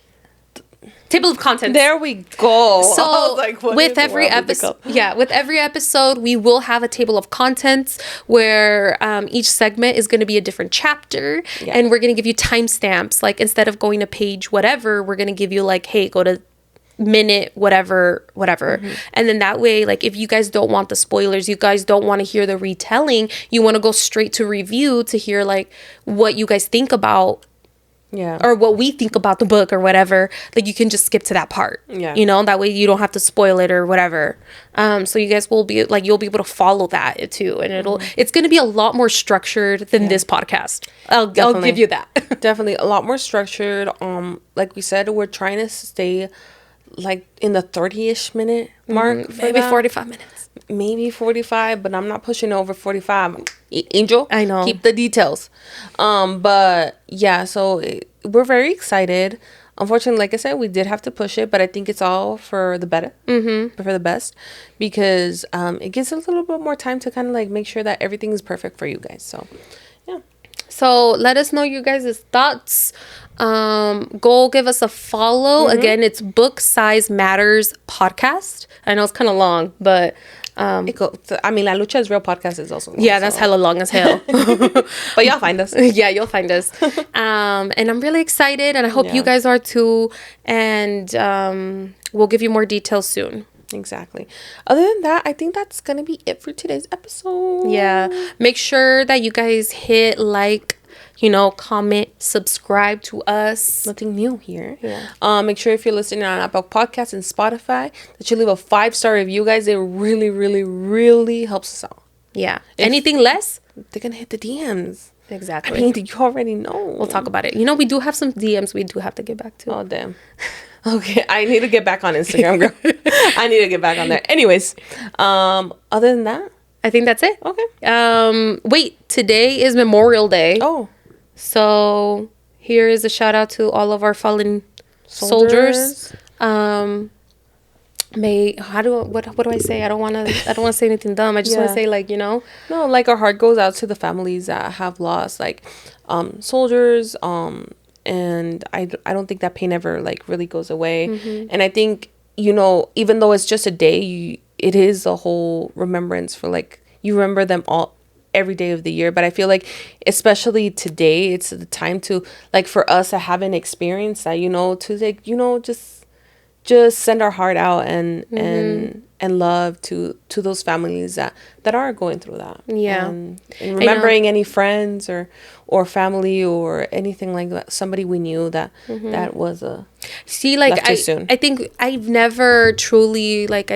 Speaker 1: Table of contents.
Speaker 2: There we go.
Speaker 1: So like, with every episode, we will have a table of contents where each segment is going to be a different chapter, and we're going to give you timestamps. Like, instead of going to page whatever, we're going to give you like, hey, go to minute whatever. And then that way, like, if you guys don't want the spoilers, you guys don't want to hear the retelling, you want to go straight to review to hear like what you guys think about.
Speaker 2: Yeah.
Speaker 1: Or what we think about the book or whatever, like, you can just skip to that part.
Speaker 2: Yeah.
Speaker 1: You know, that way you don't have to spoil it or whatever. So you guys will be like, you'll be able to follow that too, and it's going to be a lot more structured than this podcast. I'll give you that.
Speaker 2: Definitely a lot more structured. Like we said, we're trying to stay like in the 30-ish minute mark.
Speaker 1: Maybe 45 minutes.
Speaker 2: Maybe 45, but I'm not pushing over 45. Angel,
Speaker 1: I know.
Speaker 2: Keep the details. But yeah, so we're very excited. Unfortunately, like I said, we did have to push it, but I think it's all for the better, for the best, because it gives us a little bit more time to kind of like make sure that everything is perfect for you guys. So yeah.
Speaker 1: So let us know you guys' thoughts. Go give us a follow. Again, it's Book Size Matters Podcast. I know it's kind of long, but
Speaker 2: La Lucha is Real podcast is also long,
Speaker 1: that's hella long as hell.
Speaker 2: But y'all find us.
Speaker 1: Yeah, you'll find us. And I'm really excited, and I hope you guys are too. And we'll give you more details soon.
Speaker 2: Exactly. Other than that, I think that's gonna be it for today's episode.
Speaker 1: Yeah. Make sure that you guys hit like, comment, subscribe to us.
Speaker 2: Nothing new here. Yeah. Make sure if you're listening on Apple Podcasts and Spotify that you leave a 5-star review, guys. It really, really, really helps us out.
Speaker 1: Yeah. Anything less,
Speaker 2: they're gonna hit the DMs.
Speaker 1: Exactly.
Speaker 2: I mean, you already know.
Speaker 1: We'll talk about it. We do have some DMs we do have to get back to.
Speaker 2: Oh, damn. Okay, I need to get back on Instagram, girl. I need to get back on there. Anyways, other than that,
Speaker 1: I think that's it.
Speaker 2: Okay.
Speaker 1: Wait, today is Memorial Day.
Speaker 2: Oh.
Speaker 1: So here is a shout out to all of our fallen soldiers. What do I say? I don't want to say anything dumb. I just want to say, like,
Speaker 2: No, like, our heart goes out to the families that have lost, like, soldiers, and I don't think that pain ever, like, really goes away. And I think, even though it's just a day, it is a whole remembrance for, like, you remember them all every day of the year. But I feel like especially today, it's the time to, like, for us that haven't experienced that, to, like, just send our heart out and love to those families that are going through that.
Speaker 1: Yeah.
Speaker 2: And remembering any friends or family or anything like that, somebody we knew that that was left too soon.
Speaker 1: I think I've never truly, like,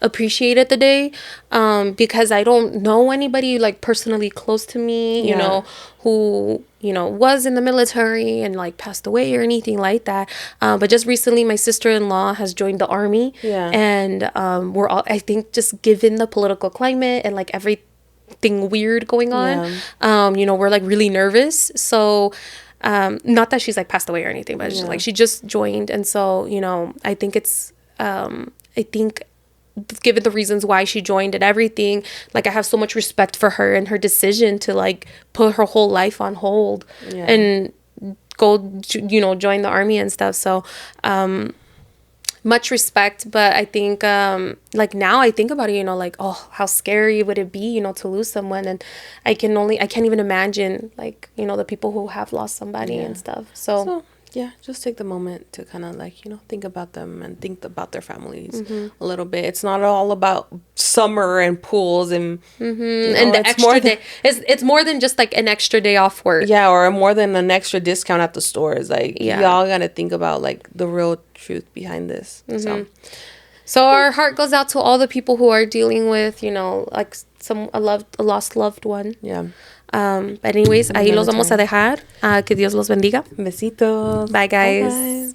Speaker 1: appreciated the day, because I don't know anybody like personally close to me, you know, who, you know, was in the military and like passed away or anything like that. But just recently, my sister-in-law has joined the army.
Speaker 2: Yeah.
Speaker 1: And we're all, I think, just given the political climate and like everything weird going on, you know, we're like really nervous. So not that she's like passed away or anything, but it's just like she just joined. And so, you know, I think it's I think given the reasons why she joined and everything, like I have so much respect for her and her decision to like put her whole life on hold and go, you know, join the army and stuff. So much respect. But I think like now I think about it, you know, like, oh, how scary would it be, you know, to lose someone. And I can't even imagine, like, you know, the people who have lost somebody and stuff. So
Speaker 2: yeah, just take the moment to kind of like, you know, think about them and think about their families a little bit. It's not all about summer and pools and you know,
Speaker 1: and the extra day. It's more than just like an extra day off work.
Speaker 2: Yeah, or more than an extra discount at the stores. Like y'all gotta think about like the real truth behind this.
Speaker 1: So our heart goes out to all the people who are dealing with, you know, like a lost loved one.
Speaker 2: Yeah.
Speaker 1: But anyways, ahí los vamos a dejar. Que Dios los bendiga.
Speaker 2: Besitos.
Speaker 1: Bye, guys.
Speaker 2: Bye.